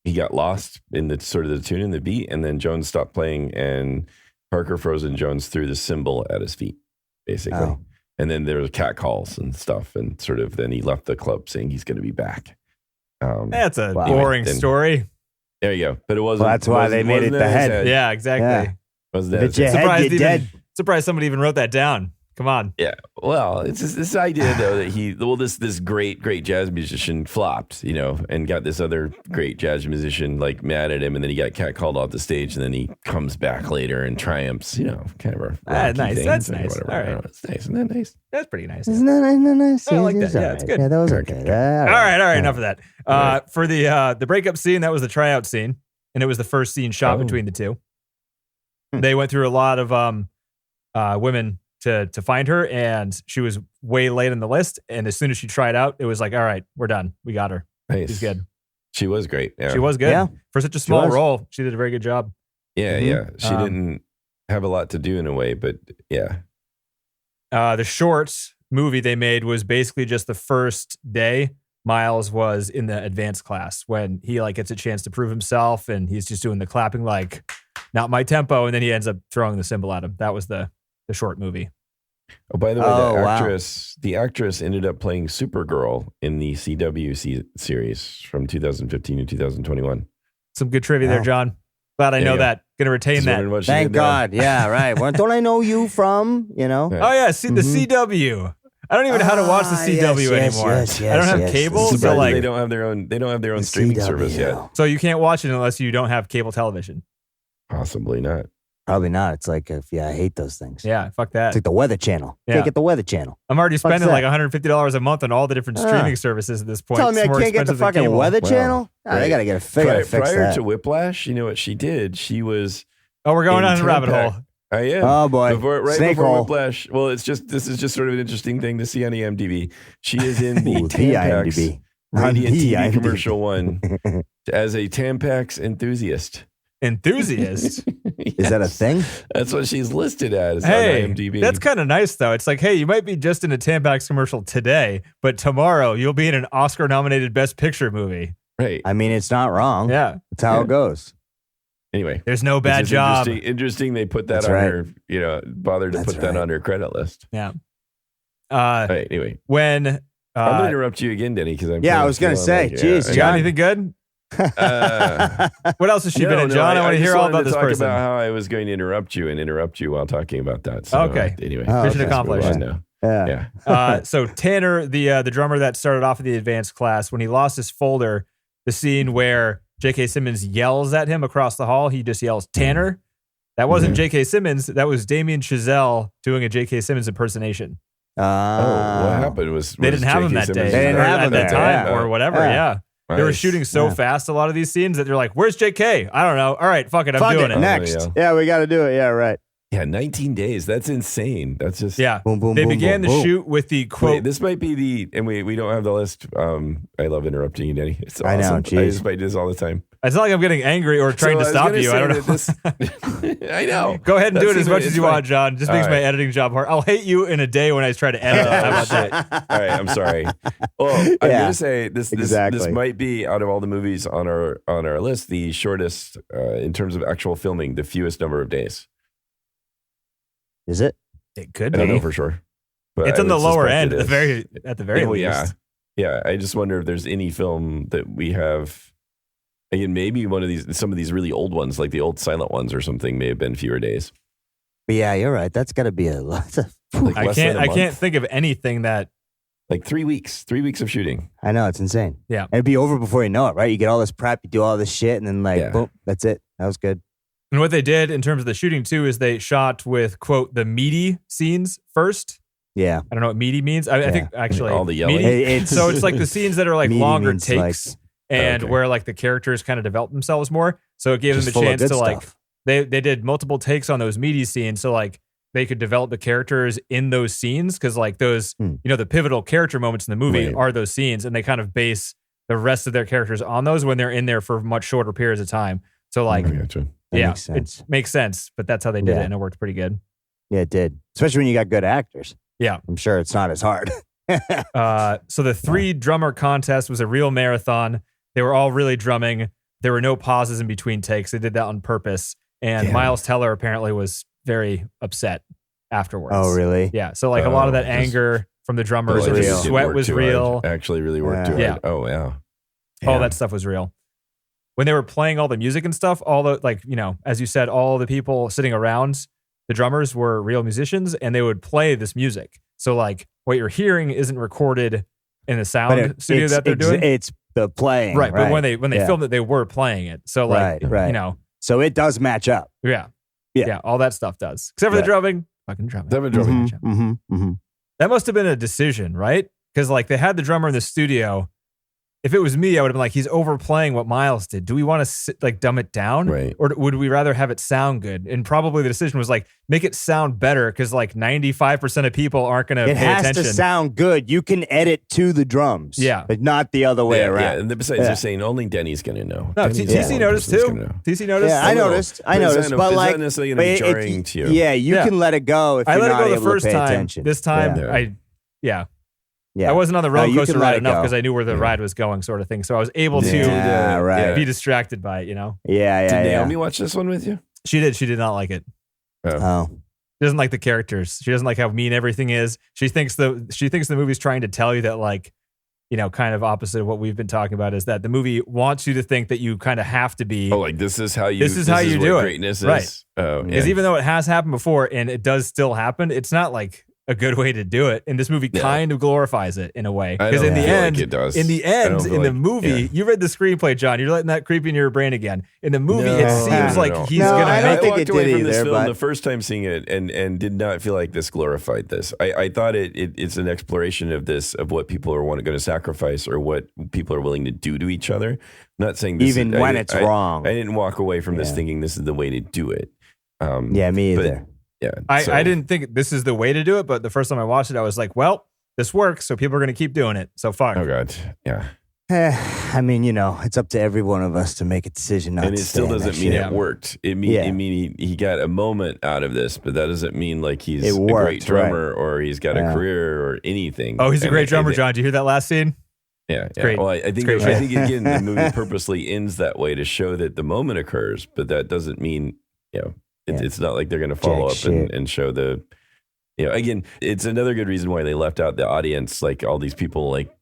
Speaker 3: he got lost in the sort of the tune and the beat, and then Jones stopped playing, and Parker froze, and Jones threw the cymbal at his feet, basically. Oh. And then there was cat calls and stuff, and sort of then he left the club saying he's going to be back.
Speaker 4: That's a boring story.
Speaker 3: There you go. But it wasn't.
Speaker 2: Well, that's why they made it the head.
Speaker 4: Yeah, exactly.
Speaker 2: Yeah.
Speaker 3: Wasn't that
Speaker 4: surprised somebody even wrote that down. Come on.
Speaker 3: Yeah. Well, it's just this idea though that this great jazz musician flopped, and got this other great jazz musician like mad at him, and then he got catcalled off the stage, and then he comes back later and triumphs, kind of a
Speaker 4: nice.
Speaker 3: thing.
Speaker 4: That's nice.
Speaker 3: Whatever.
Speaker 4: All right.
Speaker 3: It's nice. Isn't that nice?
Speaker 4: That's pretty nice.
Speaker 2: Isn't that nice?
Speaker 4: I like that. Yeah, it's good.
Speaker 2: Yeah, that was okay.
Speaker 4: All right. Enough of that. For the breakup scene, that was the tryout scene, and it was the first scene shot between the two. They went through a lot of women to find her, and she was way late on the list. And as soon as she tried out, it was like, all right, we're done. We got her.
Speaker 3: Nice.
Speaker 4: She's good.
Speaker 3: She was great. Yeah.
Speaker 4: She was good.
Speaker 2: Yeah.
Speaker 4: For such a small role, she did a very good job.
Speaker 3: Yeah, yeah. She didn't have a lot to do in a way, but yeah.
Speaker 4: The short movie they made was basically just the first day Miles was in the advanced class when he gets a chance to prove himself, and he's just doing the clapping not my tempo, and then he ends up throwing the cymbal at him. That was the short movie.
Speaker 3: Oh, by the way, the actress ended up playing Supergirl in the CW series from 2015 to 2021.
Speaker 4: Some good trivia there, John. Glad I know that. Going to retain that.
Speaker 2: Thank God. Yeah, right. Well, don't I know you from,
Speaker 4: Oh, yeah. See, the CW. I don't even know how to watch the CW anymore. I don't have cable, so
Speaker 3: they don't have their own streaming
Speaker 2: CW.
Speaker 3: service yet.
Speaker 4: So you can't watch it unless you don't have cable television.
Speaker 3: Possibly not.
Speaker 2: Probably not. It's like, I hate those things.
Speaker 4: Yeah, fuck that.
Speaker 2: It's like the Weather Channel.
Speaker 4: Yeah.
Speaker 2: Can't get the Weather Channel.
Speaker 4: I'm already spending $150 a month on all the different streaming services at this point.
Speaker 2: Telling me I can't get the fucking Weather Channel?
Speaker 3: Right.
Speaker 2: They got to get a fix
Speaker 3: Prior
Speaker 2: that.
Speaker 3: to Whiplash, you know what she did? She was...
Speaker 4: Oh, we're going on a rabbit hole.
Speaker 3: I am.
Speaker 2: Oh, boy.
Speaker 3: Before Whiplash. Well, this is just sort of an interesting thing to see on IMDb. She is in the Tampax Radiant TV commercial one as a Tampax enthusiast.
Speaker 4: Enthusiast?
Speaker 3: Yes.
Speaker 2: Is that a thing?
Speaker 3: That's what she's listed as on IMDb.
Speaker 4: That's kind of nice, though. It's like, hey, you might be just in a Tampax commercial today, but tomorrow you'll be in an Oscar-nominated Best Picture movie.
Speaker 3: Right.
Speaker 2: I mean, it's not wrong.
Speaker 4: Yeah.
Speaker 2: It's how it goes.
Speaker 3: Anyway.
Speaker 4: There's no bad job.
Speaker 3: Interesting they put that on her, bothered to put that on her credit list.
Speaker 4: Yeah.
Speaker 3: Right, anyway.
Speaker 4: When...
Speaker 3: I'm going to interrupt you again, Denny, because
Speaker 2: I was going to say, geez,
Speaker 4: you got anything good? What else has she been in, John? I want to hear all about this person.
Speaker 3: About how I was going to interrupt you while talking about that. So,
Speaker 4: okay.
Speaker 3: Anyway,
Speaker 4: mission accomplished.
Speaker 3: Yeah.
Speaker 4: So Tanner, the drummer that started off in the advanced class, when he lost his folder, the scene where J.K. Simmons yells at him across the hall, he just yells Tanner. That wasn't J.K. Simmons. That was Damien Chazelle doing a J.K. Simmons impersonation.
Speaker 3: What happened was
Speaker 4: they didn't have him that day.
Speaker 2: They didn't have him
Speaker 4: at that time or whatever. Yeah.
Speaker 3: Nice.
Speaker 4: They were shooting so fast a lot of these scenes that they're like, where's JK? I don't know. All right, fuck it. I'm doing it.
Speaker 2: Next. Yeah, we got to do it. Yeah, right.
Speaker 3: Yeah, 19 days. That's insane. That's just
Speaker 2: Boom, boom,
Speaker 4: They
Speaker 2: boom,
Speaker 4: began
Speaker 2: boom,
Speaker 4: the
Speaker 2: boom.
Speaker 4: shoot with the quote.
Speaker 3: Wait, this might be and we don't have the list. I love interrupting you, Danny. It's awesome.
Speaker 2: I know,
Speaker 3: I
Speaker 2: geez.
Speaker 3: just might do this all the time.
Speaker 4: It's not like I'm getting angry or trying to stop you. I don't know.
Speaker 3: I know.
Speaker 4: Go ahead and do it as much as you
Speaker 3: fine.
Speaker 4: want, John. Just makes my editing job hard. I'll hate you in a day when I try to edit. How about that?
Speaker 3: All right, I'm sorry. Well, I'm gonna say this
Speaker 2: Exactly.
Speaker 3: might be out of all the movies on our list the shortest in terms of actual filming, the fewest number of days.
Speaker 2: Is it?
Speaker 4: It could
Speaker 3: I don't know
Speaker 4: be.
Speaker 3: for sure, but
Speaker 4: It's
Speaker 3: I
Speaker 4: on the
Speaker 3: would
Speaker 4: lower
Speaker 3: suspect
Speaker 4: end
Speaker 3: it
Speaker 4: at the
Speaker 3: is.
Speaker 4: very
Speaker 3: Oh,
Speaker 4: least.
Speaker 3: yeah. I just wonder if there's any film that we have. Again, maybe some of these really old ones, like the old silent ones or something, may have been fewer days.
Speaker 2: But yeah, you're right. That's got to be a lot.
Speaker 3: Like
Speaker 4: I
Speaker 3: less than a
Speaker 4: can't
Speaker 3: month.
Speaker 4: think of anything that.
Speaker 3: Like 3 weeks. 3 weeks of shooting.
Speaker 2: I know, it's insane.
Speaker 4: Yeah.
Speaker 2: And it'd be over before you know it, right? You get all this prep, you do all this shit, and then
Speaker 3: Yeah.
Speaker 2: boom, that's it. That was good.
Speaker 4: And what they did in terms of the shooting too is they shot with quote the meaty scenes first.
Speaker 2: Yeah.
Speaker 4: I don't know what meaty means. I think actually
Speaker 3: All the yelling.
Speaker 4: meaty- so it's like the scenes that are like
Speaker 2: Meaty
Speaker 4: longer
Speaker 2: means
Speaker 4: takes and
Speaker 3: Okay.
Speaker 4: where like the characters kind of develop themselves more. So it gave
Speaker 2: Just
Speaker 4: them
Speaker 2: full
Speaker 4: a
Speaker 2: of
Speaker 4: chance
Speaker 2: good
Speaker 4: to like
Speaker 2: stuff.
Speaker 4: they did multiple takes on those meaty scenes. So like they could develop the characters in those scenes because like those the pivotal character moments in the movie
Speaker 3: Right.
Speaker 4: are those scenes, and they kind of base the rest of their characters on those when they're in there for much shorter periods of time. So like
Speaker 3: I gotcha.
Speaker 2: That
Speaker 4: yeah,
Speaker 2: makes sense.
Speaker 4: it makes sense, but that's how they did
Speaker 2: Yeah.
Speaker 4: it, and it worked pretty good.
Speaker 2: Yeah, it did. Especially when you got good actors.
Speaker 4: Yeah.
Speaker 2: I'm sure it's not as hard.
Speaker 4: So the 3 drummer contest was a real marathon. They were all really drumming. There were no pauses in between takes. They did that on purpose. And
Speaker 3: Damn.
Speaker 4: Miles Teller apparently was very upset afterwards.
Speaker 2: Oh, really?
Speaker 4: Yeah. So like a lot of that
Speaker 3: just-
Speaker 4: anger from the drummers,
Speaker 2: was
Speaker 4: the
Speaker 2: real.
Speaker 4: sweat was real.
Speaker 3: Actually really worked too
Speaker 4: Yeah.
Speaker 3: hard. Oh, wow.
Speaker 4: All
Speaker 3: Damn.
Speaker 4: that stuff was real. When they were playing all the music and stuff, all the like, as you said, all the people sitting around the drummers were real musicians, and they would play this music. So like what you're hearing isn't recorded in the sound studio that they're doing.
Speaker 2: It's the playing.
Speaker 4: Right. But when they
Speaker 2: Yeah.
Speaker 4: filmed it, they were playing it. So like,
Speaker 2: Right. So it does match up.
Speaker 4: yeah.
Speaker 2: Yeah.
Speaker 4: Yeah. All that stuff does. Except for the
Speaker 2: Yeah.
Speaker 4: drumming. Fucking drumming.
Speaker 3: Devin drumming.
Speaker 2: Mm-hmm.
Speaker 4: That must have been a decision, right? Because like they had the drummer in the studio. If it was me, I would have been like, he's overplaying what Miles did. Do we want to dumb it down?
Speaker 3: Right.
Speaker 4: Or would we rather have it sound good? And probably the decision was like, make it sound better because like 95% of people aren't going to
Speaker 2: It
Speaker 4: pay
Speaker 2: has
Speaker 4: attention.
Speaker 2: to sound good. You can edit to the drums.
Speaker 4: Yeah.
Speaker 2: But not the other way
Speaker 3: Yeah,
Speaker 2: around.
Speaker 3: yeah. And besides,
Speaker 2: Yeah.
Speaker 3: they're saying only Denny's going to know.
Speaker 4: No,
Speaker 3: Denny's
Speaker 4: TC
Speaker 3: the only
Speaker 4: noticed
Speaker 3: person that's
Speaker 4: too.
Speaker 3: gonna know.
Speaker 4: TC noticed.
Speaker 2: Yeah, I noticed.
Speaker 3: But it's
Speaker 2: But
Speaker 3: not
Speaker 2: like,
Speaker 3: necessarily going to be jarring to you.
Speaker 2: Yeah, you
Speaker 4: Yeah.
Speaker 2: can let it go if
Speaker 4: I
Speaker 2: you're
Speaker 4: let it
Speaker 2: not
Speaker 4: go the
Speaker 2: able
Speaker 4: first
Speaker 2: to pay
Speaker 4: time.
Speaker 2: attention.
Speaker 4: This time,
Speaker 2: Yeah.
Speaker 4: I wasn't on the roller
Speaker 2: No, you
Speaker 4: coaster
Speaker 2: can let
Speaker 4: ride
Speaker 2: it
Speaker 4: enough
Speaker 2: go.
Speaker 4: because I knew where the ride was going, sort of thing. So I was able to
Speaker 2: Yeah, right.
Speaker 4: be distracted by it.
Speaker 2: Yeah,
Speaker 3: Did
Speaker 2: yeah.
Speaker 3: Naomi watch this one with you?
Speaker 4: She did. She did not like it.
Speaker 2: Oh.
Speaker 4: She doesn't like the characters. She doesn't like how mean everything is. She thinks the movie's trying to tell you that like, kind of opposite of what we've been talking about is that the movie wants you to think that you kind of have to be.
Speaker 3: Oh, like this is how you.
Speaker 4: This is how you
Speaker 3: what
Speaker 4: do it.
Speaker 3: Greatness
Speaker 4: Right.
Speaker 3: is. Oh,
Speaker 4: Because even though it has happened before and it does still happen, it's not like a good way to do it. And this movie
Speaker 3: Yeah.
Speaker 4: kind of glorifies it in a way.
Speaker 3: I
Speaker 4: Because
Speaker 3: don't
Speaker 4: in the
Speaker 3: feel
Speaker 4: end,
Speaker 3: like it does.
Speaker 4: in the
Speaker 3: I
Speaker 4: end,
Speaker 3: don't feel
Speaker 4: in the
Speaker 3: like-
Speaker 4: movie,
Speaker 3: yeah.
Speaker 4: you read the screenplay, John. You're letting that creep in your brain again. In the movie,
Speaker 3: No,
Speaker 4: it seems
Speaker 3: no,
Speaker 4: like
Speaker 3: no.
Speaker 4: he's
Speaker 2: No,
Speaker 4: gonna
Speaker 2: I don't
Speaker 4: make
Speaker 2: think
Speaker 3: walked
Speaker 2: it
Speaker 3: away
Speaker 2: did
Speaker 3: from this
Speaker 2: either,
Speaker 3: film
Speaker 2: but-
Speaker 3: the first time seeing it and did not feel like this glorified this. I thought it's an exploration of this, of what people are going to sacrifice or what people are willing to do to each other. I'm not saying this
Speaker 2: Even
Speaker 3: is,
Speaker 2: when it's wrong.
Speaker 3: I didn't walk away from this
Speaker 2: Yeah.
Speaker 3: thinking this is the way to do it.
Speaker 2: Yeah, me
Speaker 3: but-
Speaker 2: either.
Speaker 3: Yeah,
Speaker 4: I didn't think this is the way to do it, but the first time I watched it, I was like, well, this works, so people are going to keep doing it. So fuck.
Speaker 3: Oh God, yeah.
Speaker 2: I mean, it's up to every one of us to make a decision not
Speaker 3: And
Speaker 2: to
Speaker 3: it still
Speaker 2: stay in that
Speaker 3: doesn't mean
Speaker 2: shit.
Speaker 3: it worked. It
Speaker 2: Yeah.
Speaker 3: mean he got a moment out of this, but that doesn't mean like he's
Speaker 2: It
Speaker 3: a
Speaker 2: worked,
Speaker 3: great drummer or he's got
Speaker 2: Yeah.
Speaker 3: a career or anything.
Speaker 4: Oh, he's a
Speaker 3: And
Speaker 4: great
Speaker 3: I
Speaker 4: drummer,
Speaker 3: think-
Speaker 4: John. Did you hear that last scene?
Speaker 3: Yeah, yeah.
Speaker 4: great.
Speaker 3: Well, I think
Speaker 4: great.
Speaker 3: I think again the movie purposely ends that way to show that the moment occurs, but that doesn't mean it's not like they're going to follow
Speaker 2: Jack
Speaker 3: up
Speaker 2: shit.
Speaker 3: and show the. Again, it's another good reason why they left out the audience, like all these people like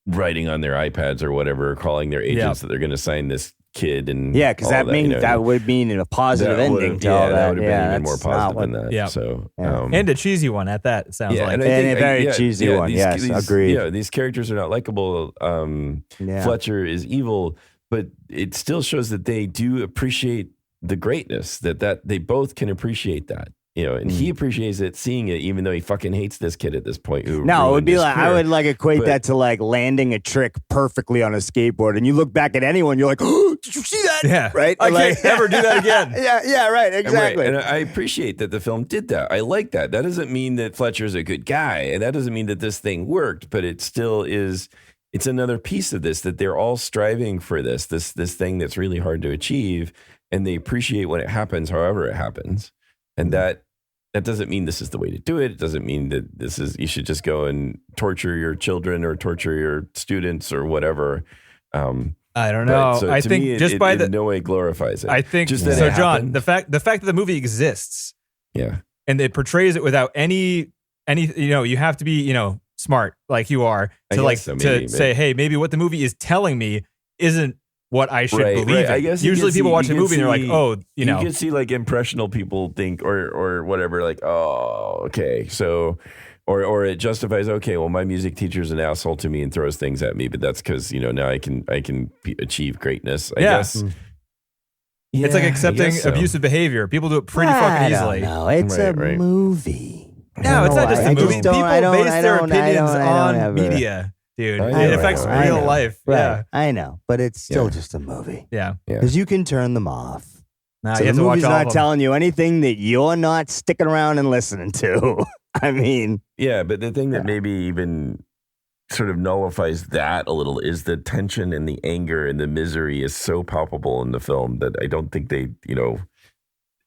Speaker 3: writing on their iPads or whatever, calling their agents that they're going to sign this kid and
Speaker 2: Yeah, because
Speaker 3: all
Speaker 2: that means that would mean a positive ending to all that.
Speaker 3: That would have
Speaker 2: Yeah,
Speaker 3: been even more
Speaker 2: that's not
Speaker 3: positive
Speaker 2: what-
Speaker 3: than that.
Speaker 4: Yeah.
Speaker 3: So,
Speaker 2: Yeah.
Speaker 4: And a cheesy one at that, it sounds like.
Speaker 3: I
Speaker 2: And
Speaker 3: think-
Speaker 2: a very cheesy one, yes, agreed.
Speaker 3: Yeah, these characters are not likable.
Speaker 2: Yeah.
Speaker 3: Fletcher is evil, but it still shows that they do appreciate the greatness that they both can appreciate that. and he appreciates it, seeing it, even though he fucking hates this kid at this point.
Speaker 2: No, it would be like, I would like equate that to like landing a trick perfectly on a skateboard. And you look back at anyone, you're like, oh, did you see that?
Speaker 4: Yeah.
Speaker 2: Right?
Speaker 4: I
Speaker 2: like,
Speaker 4: can't ever do that again.
Speaker 2: yeah, right. Exactly.
Speaker 3: And I appreciate that the film did that. I like that. That doesn't mean that Fletcher's a good guy. And that doesn't mean that this thing worked, but it still is. It's another piece of this, that they're all striving for this thing that's really hard to achieve. And they appreciate when it happens, however it happens. And that doesn't mean this is the way to do it. It doesn't mean that you should just go and torture your children or torture your students or whatever.
Speaker 4: I don't know.
Speaker 3: So
Speaker 4: I
Speaker 3: to
Speaker 4: think
Speaker 3: me,
Speaker 4: just
Speaker 3: it
Speaker 4: by
Speaker 3: in no way glorifies it.
Speaker 4: I think
Speaker 3: just
Speaker 4: so,
Speaker 3: that
Speaker 4: John. The fact that the movie exists, and it portrays it without any. You have to be smart like you are to say, hey, maybe what the movie is telling me isn't what I should believe in.
Speaker 3: I guess
Speaker 4: usually people watch a movie and they're like, oh,
Speaker 3: you can see like impressionable people think or whatever, like, oh, okay, so or it justifies, okay, well, my music teacher's an asshole to me and throws things at me, but that's because now I can achieve greatness. I guess.
Speaker 4: It's like accepting abusive behavior. People do it pretty fucking easily.
Speaker 2: No, it's a movie.
Speaker 4: No, it's not just a movie. People base their opinions on media. Dude, it affects real life.
Speaker 2: Right.
Speaker 4: Yeah,
Speaker 2: I know, but it's still just a movie.
Speaker 4: Yeah,
Speaker 2: because you can turn them off.
Speaker 4: No,
Speaker 2: so the movie's not telling you anything that you're not sticking around and listening to. I mean,
Speaker 3: yeah, but the thing that maybe even sort of nullifies that a little is the tension and the anger and the misery is so palpable in the film that I don't think they,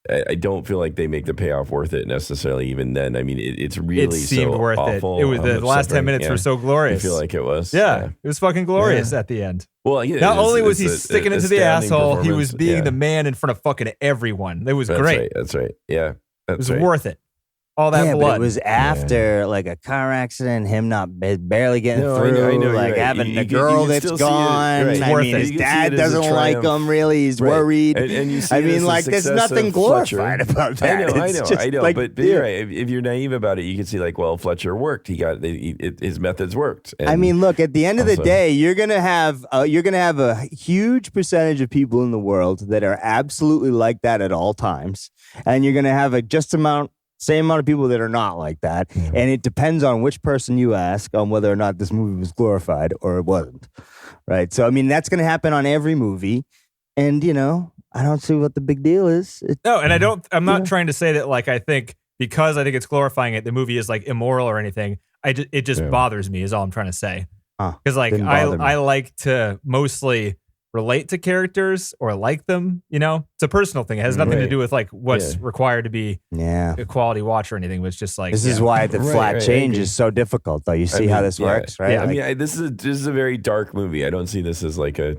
Speaker 3: I don't feel like they make the payoff worth it necessarily. Even then, I mean, it's really
Speaker 4: it seemed
Speaker 3: so
Speaker 4: worth
Speaker 3: awful.
Speaker 4: It was the last 10 minutes were so glorious.
Speaker 3: I feel like it was.
Speaker 4: Yeah, it was fucking glorious at the end.
Speaker 3: Well,
Speaker 4: not only was he sticking it to the asshole, he was being the man in front of fucking everyone. It was great.
Speaker 3: That's right. Yeah,
Speaker 4: it was worth it. All that blood.
Speaker 2: But it was after like a car accident, him not barely getting through,
Speaker 3: I know,
Speaker 2: like having a girl that's gone.
Speaker 3: Right.
Speaker 2: I mean, his dad doesn't like him really. He's worried.
Speaker 3: And you see
Speaker 2: I mean, like, there's nothing glorified about that.
Speaker 3: I know. Like, but you're right. If you're naive about it, you can see like, well, Fletcher worked. His methods worked.
Speaker 2: I mean, look, at the end of the day, you're gonna have a huge percentage of people in the world that are absolutely like that at all times, and you're gonna have same amount of people that are not like that. And it depends on which person you ask on whether or not this movie was glorified or it wasn't. Right. So, I mean, that's going to happen on every movie. And, I don't see what the big deal is.
Speaker 4: I'm not trying to say that, like, I think because I think it's glorifying it, the movie is like immoral or anything. It just bothers me is all I'm trying to say. Because like, I like to mostly relate to characters or like them, it's a personal thing. It has nothing to do with like what's required to be a quality watch or anything, but it's just like
Speaker 2: this is why the flat change is so difficult though. You see how this works, right?
Speaker 3: Yeah, I mean, this is a very dark movie. I don't see this as like a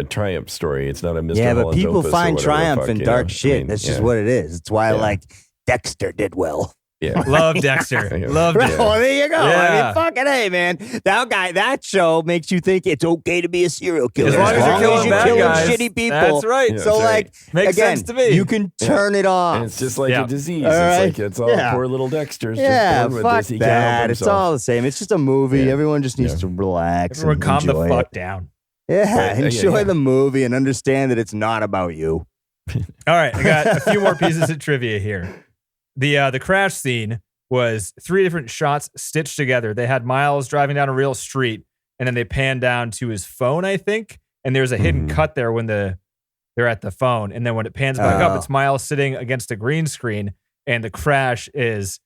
Speaker 3: triumph story. It's not a Mr.
Speaker 2: Yeah, but
Speaker 3: Holland's
Speaker 2: people
Speaker 3: opus
Speaker 2: find triumph in dark shit. That's just what it is. It's why like Dexter did well.
Speaker 3: Yeah.
Speaker 4: Love Dexter. Love Dexter.
Speaker 2: Well, there you go.
Speaker 4: Yeah.
Speaker 2: I mean, fucking hey, man. That show makes you think it's okay to be a serial killer.
Speaker 4: As long as you're killing bad guys,
Speaker 2: shitty people.
Speaker 4: That's right.
Speaker 3: Yeah,
Speaker 2: so, like,
Speaker 4: makes
Speaker 2: again,
Speaker 4: sense to me.
Speaker 2: You can turn it off.
Speaker 3: And it's just like a disease.
Speaker 2: All right?
Speaker 3: It's all poor little Dexter's
Speaker 2: yeah,
Speaker 3: just born with
Speaker 2: fuck
Speaker 3: this. He can't help
Speaker 2: that.
Speaker 3: himself.
Speaker 2: It's all the same. It's just a movie. Everyone just needs to relax.
Speaker 4: Everyone
Speaker 2: and
Speaker 4: calm the
Speaker 2: enjoy
Speaker 4: fuck
Speaker 2: it.
Speaker 4: down.
Speaker 2: Yeah, enjoy the movie and understand that it's not about you.
Speaker 4: All right, I got a few more pieces of trivia here. The crash scene was 3 different shots stitched together. They had Miles driving down a real street, and then they panned down to his phone, I think, and there's a hidden cut there when they're at the phone, and then when it pans back up, it's Miles sitting against a green screen, and the crash is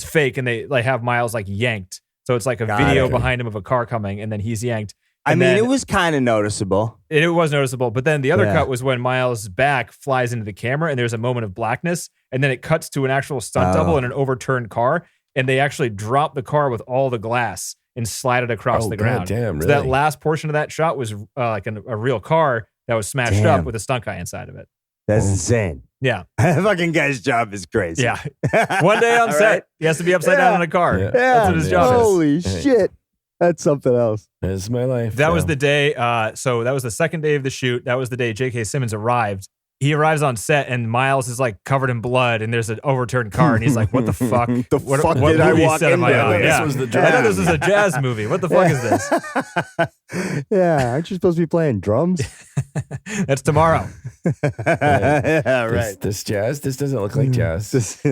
Speaker 4: fake, and they like have Miles like yanked, so it's like a video behind him of a car coming, and then he's yanked.
Speaker 2: I mean, it was kind of noticeable.
Speaker 4: It was noticeable, but then the other cut was when Miles' back flies into the camera and there's a moment of blackness, and then it cuts to an actual stunt double in an overturned car, and they actually drop the car with all the glass and slide it across the ground.
Speaker 3: Damn, really?
Speaker 4: So that last portion of that shot was like a real car that was smashed up with a stunt guy inside of it.
Speaker 2: That's insane.
Speaker 4: Yeah.
Speaker 2: That fucking guy's job is crazy.
Speaker 4: Yeah. One day on set, he has to be upside down in a car.
Speaker 3: Yeah.
Speaker 4: That's what his job is.
Speaker 2: Holy shit. That's something else.
Speaker 3: This is my life.
Speaker 4: That was the day. So that was the second day of the shoot. That was the day J.K. Simmons arrived he arrives on set and Miles is like covered in blood and there's an overturned car and he's like, what the fuck?
Speaker 2: What
Speaker 4: what
Speaker 2: I
Speaker 4: movie
Speaker 2: walk
Speaker 4: set am I
Speaker 2: into?
Speaker 4: on?
Speaker 3: This was the
Speaker 4: I thought this was a jazz movie. What the fuck is this?
Speaker 2: Yeah, aren't you supposed to be playing drums?
Speaker 4: That's tomorrow.
Speaker 2: Yeah, right.
Speaker 3: This jazz? This doesn't look like jazz.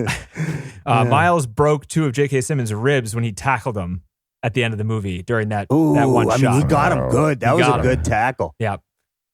Speaker 4: Miles broke 2 of J.K. Simmons' ribs when he tackled him at the end of the movie during that one shot.
Speaker 2: He got him good. That was a good tackle.
Speaker 4: Yeah.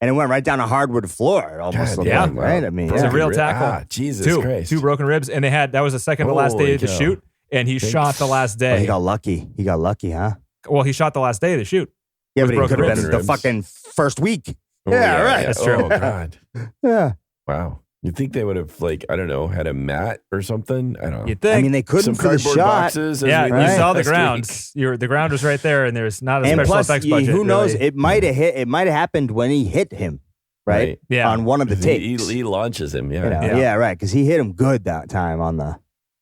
Speaker 2: And it went right down a hardwood floor. It almost looked like, right? I mean,
Speaker 4: it was a real tackle.
Speaker 3: Jesus Christ.
Speaker 4: 2 broken ribs. And that was the second to last day of the shoot. And he shot the last day.
Speaker 2: Oh, he got lucky. He got lucky, huh?
Speaker 4: Well, he shot the last day of the shoot.
Speaker 2: Yeah, but it could have been the
Speaker 3: ribs.
Speaker 2: fucking first week.
Speaker 3: Oh,
Speaker 2: yeah, right.
Speaker 4: That's true.
Speaker 3: Oh, God.
Speaker 2: Yeah.
Speaker 3: Wow. You'd think they would have, I don't know, had a mat or something. I don't know.
Speaker 4: You'd think.
Speaker 2: I mean, they couldn't
Speaker 3: Some
Speaker 2: for the
Speaker 3: cardboard
Speaker 2: shot.
Speaker 3: boxes.
Speaker 4: Yeah,
Speaker 3: as we
Speaker 4: you
Speaker 3: did
Speaker 4: saw the
Speaker 3: last
Speaker 4: grounds. The ground was right there, and there's not a
Speaker 2: And
Speaker 4: special
Speaker 2: plus,
Speaker 4: effects budget.
Speaker 2: who knows?
Speaker 4: really.
Speaker 2: It might have hit. It might have happened when he hit him, right?
Speaker 4: Yeah.
Speaker 2: On one of the takes.
Speaker 3: He launches him, yeah.
Speaker 2: You know, yeah, right. Because he hit him good that time on the.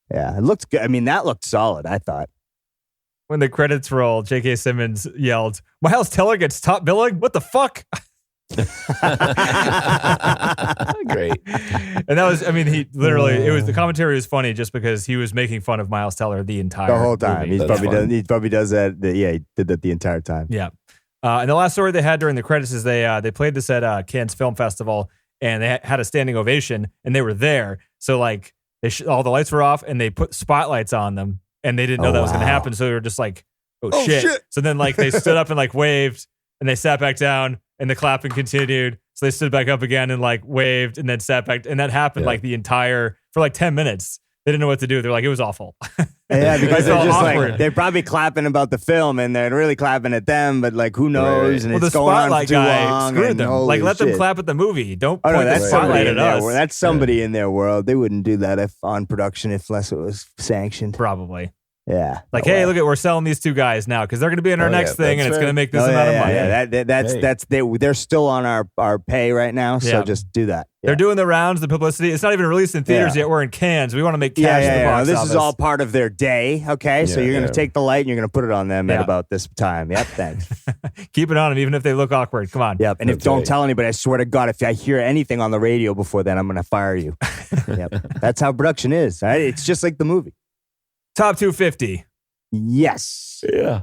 Speaker 2: Yeah, it looked good. I mean, that looked solid. I thought.
Speaker 4: When the credits rolled, J.K. Simmons yelled, "Miles Teller gets top billing? What the fuck?"
Speaker 3: Great.
Speaker 4: And that was, I mean, he literally, the commentary was funny just because he was making fun of Miles Teller the entire
Speaker 2: The whole time.
Speaker 4: movie.
Speaker 2: He probably does that. Yeah, he did that the entire time.
Speaker 4: Yeah. And the last story they had during the credits is they played this at Cannes Film Festival and they had a standing ovation and they were there. So like all the lights were off and they put spotlights on them and they didn't know that was going to happen. So they were just like, oh shit. So then like they stood up and like waved and they sat back down and the clapping continued. So they stood back up again and like waved and then sat back. And that happened like for like 10 minutes. They didn't know what to do. They're like, it was awful.
Speaker 2: Yeah, because they're just
Speaker 4: awkward.
Speaker 2: like, they're probably clapping about the film and they're really clapping at them, but like, who knows?
Speaker 3: Right.
Speaker 2: And
Speaker 4: the
Speaker 2: it's going on for
Speaker 4: spotlight
Speaker 2: too
Speaker 4: guy
Speaker 2: long.
Speaker 4: screwed
Speaker 2: and
Speaker 4: them.
Speaker 2: holy
Speaker 4: Like, let them
Speaker 2: shit.
Speaker 4: clap at the movie. Don't
Speaker 2: Oh,
Speaker 4: point
Speaker 2: no,
Speaker 4: the
Speaker 2: that's somebody
Speaker 4: spotlight
Speaker 2: in
Speaker 4: at
Speaker 2: their
Speaker 4: us.
Speaker 2: That's somebody in their world. They wouldn't do that if on production, unless it was sanctioned.
Speaker 4: Probably.
Speaker 2: Yeah.
Speaker 4: Like, hey, look we're selling these 2 guys now because they're going to be in our next thing and it's going to make this amount of money.
Speaker 2: Yeah, they're still on our pay right now, so just do that. Yeah.
Speaker 4: They're doing the rounds, the publicity. It's not even released in theaters yet. We're in Cannes. We want to make cash in the box
Speaker 2: This
Speaker 4: office.
Speaker 2: is all part of their day, okay? So you're going to take the light and you're going to put it on them at
Speaker 4: Yeah.
Speaker 2: about this time. Yep, thanks.
Speaker 4: Keep it on them, even if they look awkward. Come on.
Speaker 2: Yep, and
Speaker 3: That's
Speaker 2: don't
Speaker 3: right.
Speaker 2: tell anybody. I swear to God, if I hear anything on the radio before then, I'm going to fire you. Yep, that's how production is. Right? It's just like the movie.
Speaker 4: Top 250.
Speaker 2: Yes.
Speaker 3: Yeah.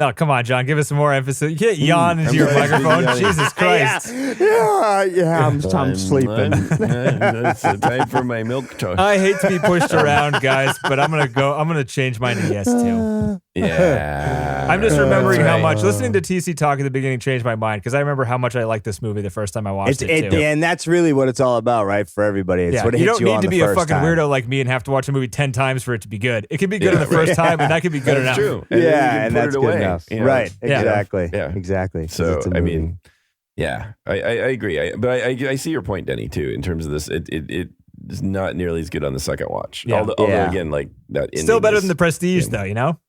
Speaker 4: Oh, come on, John. Give us some more emphasis. You can't yawn into your microphone. Jesus Christ.
Speaker 2: Yeah, I'm sleeping.
Speaker 3: It's time for my milk toast.
Speaker 4: I hate to be pushed around, guys, but I'm gonna change mine to yes too.
Speaker 3: Yeah.
Speaker 4: I'm just remembering
Speaker 3: That's
Speaker 4: how
Speaker 3: right.
Speaker 4: much listening to TC talk at the beginning changed my mind because I remember how much I liked this movie the first time I watched it too.
Speaker 2: And that's really what it's all about, right? For everybody, it's what
Speaker 4: you
Speaker 2: hits
Speaker 4: don't need
Speaker 2: on
Speaker 4: to
Speaker 2: the
Speaker 4: be a
Speaker 2: first
Speaker 4: fucking
Speaker 2: time.
Speaker 4: weirdo like me and have to watch a movie 10 times for it to be good. It can be good in the first time, and that could be good enough.
Speaker 3: That's true. And then you
Speaker 2: Yeah,
Speaker 3: can
Speaker 2: and
Speaker 3: put
Speaker 2: that's
Speaker 3: it
Speaker 2: good
Speaker 3: away,
Speaker 2: enough.
Speaker 3: you know?
Speaker 2: Right?
Speaker 4: Yeah.
Speaker 2: Exactly.
Speaker 3: Yeah.
Speaker 2: Exactly. 'Cause
Speaker 3: So
Speaker 2: it's a
Speaker 3: I
Speaker 2: movie.
Speaker 3: mean, yeah, I agree. But I see your point, Denny, too, in terms of this. It is not nearly as good on the second watch.
Speaker 4: Yeah.
Speaker 3: Although again, like that.
Speaker 4: Still
Speaker 3: ending
Speaker 4: better
Speaker 3: is-
Speaker 4: than The Prestige, though. You know?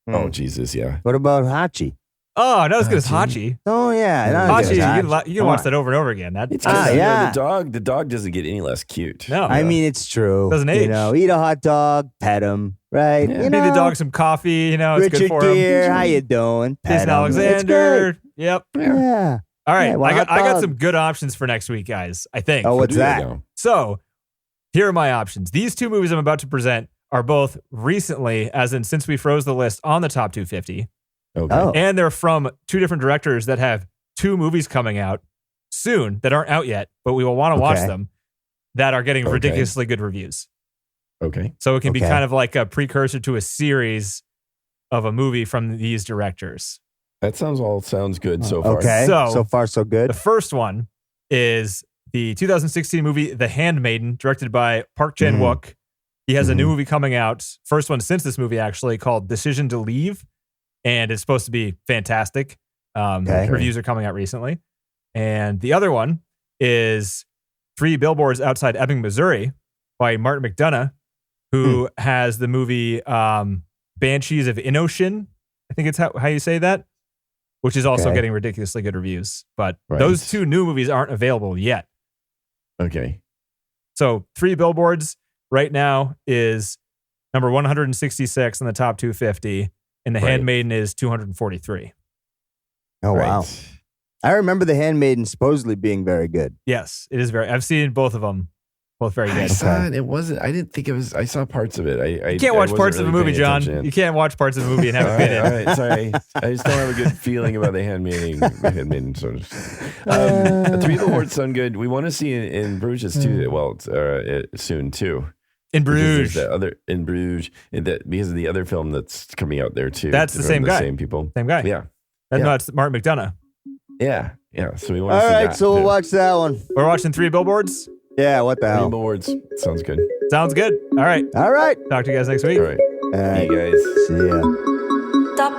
Speaker 3: Oh Jesus, yeah.
Speaker 2: What about Hachi?
Speaker 4: Oh, not as good as Hachi.
Speaker 2: Oh yeah, not as good as
Speaker 4: Hachi, you can watch that over and over again.
Speaker 3: It's
Speaker 2: Ah, yeah.
Speaker 3: The dog doesn't get any less cute.
Speaker 4: No.
Speaker 2: I mean, it's true.
Speaker 4: Doesn't
Speaker 2: You
Speaker 4: age.
Speaker 2: know, eat a hot dog, pet him, right?
Speaker 3: Yeah.
Speaker 2: You
Speaker 4: Feed
Speaker 2: know,
Speaker 4: the dog some coffee. You know, it's
Speaker 2: Richard
Speaker 4: good for him.
Speaker 2: Gere, how you doing? Pet
Speaker 4: Jason
Speaker 2: him. It's
Speaker 4: Alexander. Yep.
Speaker 2: great. Yeah.
Speaker 4: All right.
Speaker 2: Yeah, well,
Speaker 4: I got
Speaker 2: hot dog.
Speaker 4: some good options for next week, guys. I think.
Speaker 2: Oh, what's
Speaker 3: There
Speaker 2: that?
Speaker 3: you go.
Speaker 4: So here are my options. These 2 movies I'm about to present are both recently, as in since we froze the list, on the top 250.
Speaker 3: Okay.
Speaker 2: Oh.
Speaker 4: And they're from 2 different directors that have 2 movies coming out soon that aren't out yet, but we will want to watch
Speaker 2: Okay.
Speaker 4: them that are getting
Speaker 3: Okay.
Speaker 4: ridiculously good reviews.
Speaker 3: Okay.
Speaker 4: So it can be
Speaker 2: Okay.
Speaker 4: kind of like a precursor to a series of a movie from these directors.
Speaker 3: That sounds good so far.
Speaker 2: Okay.
Speaker 4: So-
Speaker 2: So far, so good.
Speaker 4: The first one is the 2016 movie The Handmaiden, directed by Park Chan-wook. He has a new movie coming out, first one since this movie actually, called Decision to Leave, and it's supposed to be fantastic.
Speaker 2: Okay.
Speaker 4: Reviews are coming out recently. And the other one is 3 Billboards Outside Ebbing, Missouri by Martin McDonough, who has the movie Banshees of Inisherin. I think it's how you say that, which is also
Speaker 2: Okay.
Speaker 4: getting ridiculously good reviews. But
Speaker 3: Right.
Speaker 4: those 2 new movies aren't available yet.
Speaker 3: Okay.
Speaker 4: So 3 Billboards right now is number 166 in the top 250, and The
Speaker 3: Right.
Speaker 4: Handmaiden is 243.
Speaker 2: Oh wow.
Speaker 3: Right.
Speaker 2: I remember The Handmaiden supposedly being very good.
Speaker 4: Yes, it is very. I've seen both of them. Both very
Speaker 3: I
Speaker 4: good.
Speaker 3: saw it. It wasn't. I didn't think it was. I saw parts of it.
Speaker 4: You can't watch parts of a movie, John. You can't watch parts of a movie and have it
Speaker 3: all right, sorry. I just don't have a good feeling about The Handmaiden. Sort of. Three Billboards sound good. We want to see in Bruges too. Well, soon too.
Speaker 4: In Bruges,
Speaker 3: in Bruges, because of the other film that's coming out there too.
Speaker 4: That's the same guy.
Speaker 3: Same people.
Speaker 4: Same guy.
Speaker 3: Yeah.
Speaker 4: No, it's Martin McDonagh.
Speaker 3: Yeah. So we want to
Speaker 2: All
Speaker 3: see
Speaker 2: right,
Speaker 3: that
Speaker 2: so we'll
Speaker 3: too.
Speaker 2: watch that one.
Speaker 4: We're watching Three Billboards.
Speaker 2: Yeah, what the
Speaker 3: Three
Speaker 2: hell?
Speaker 3: Billboards sounds good.
Speaker 4: Sounds good. All right.
Speaker 2: All right.
Speaker 4: Talk to you guys next week.
Speaker 3: All right.
Speaker 2: All right.
Speaker 3: Hey guys.
Speaker 2: See ya.
Speaker 5: Stop.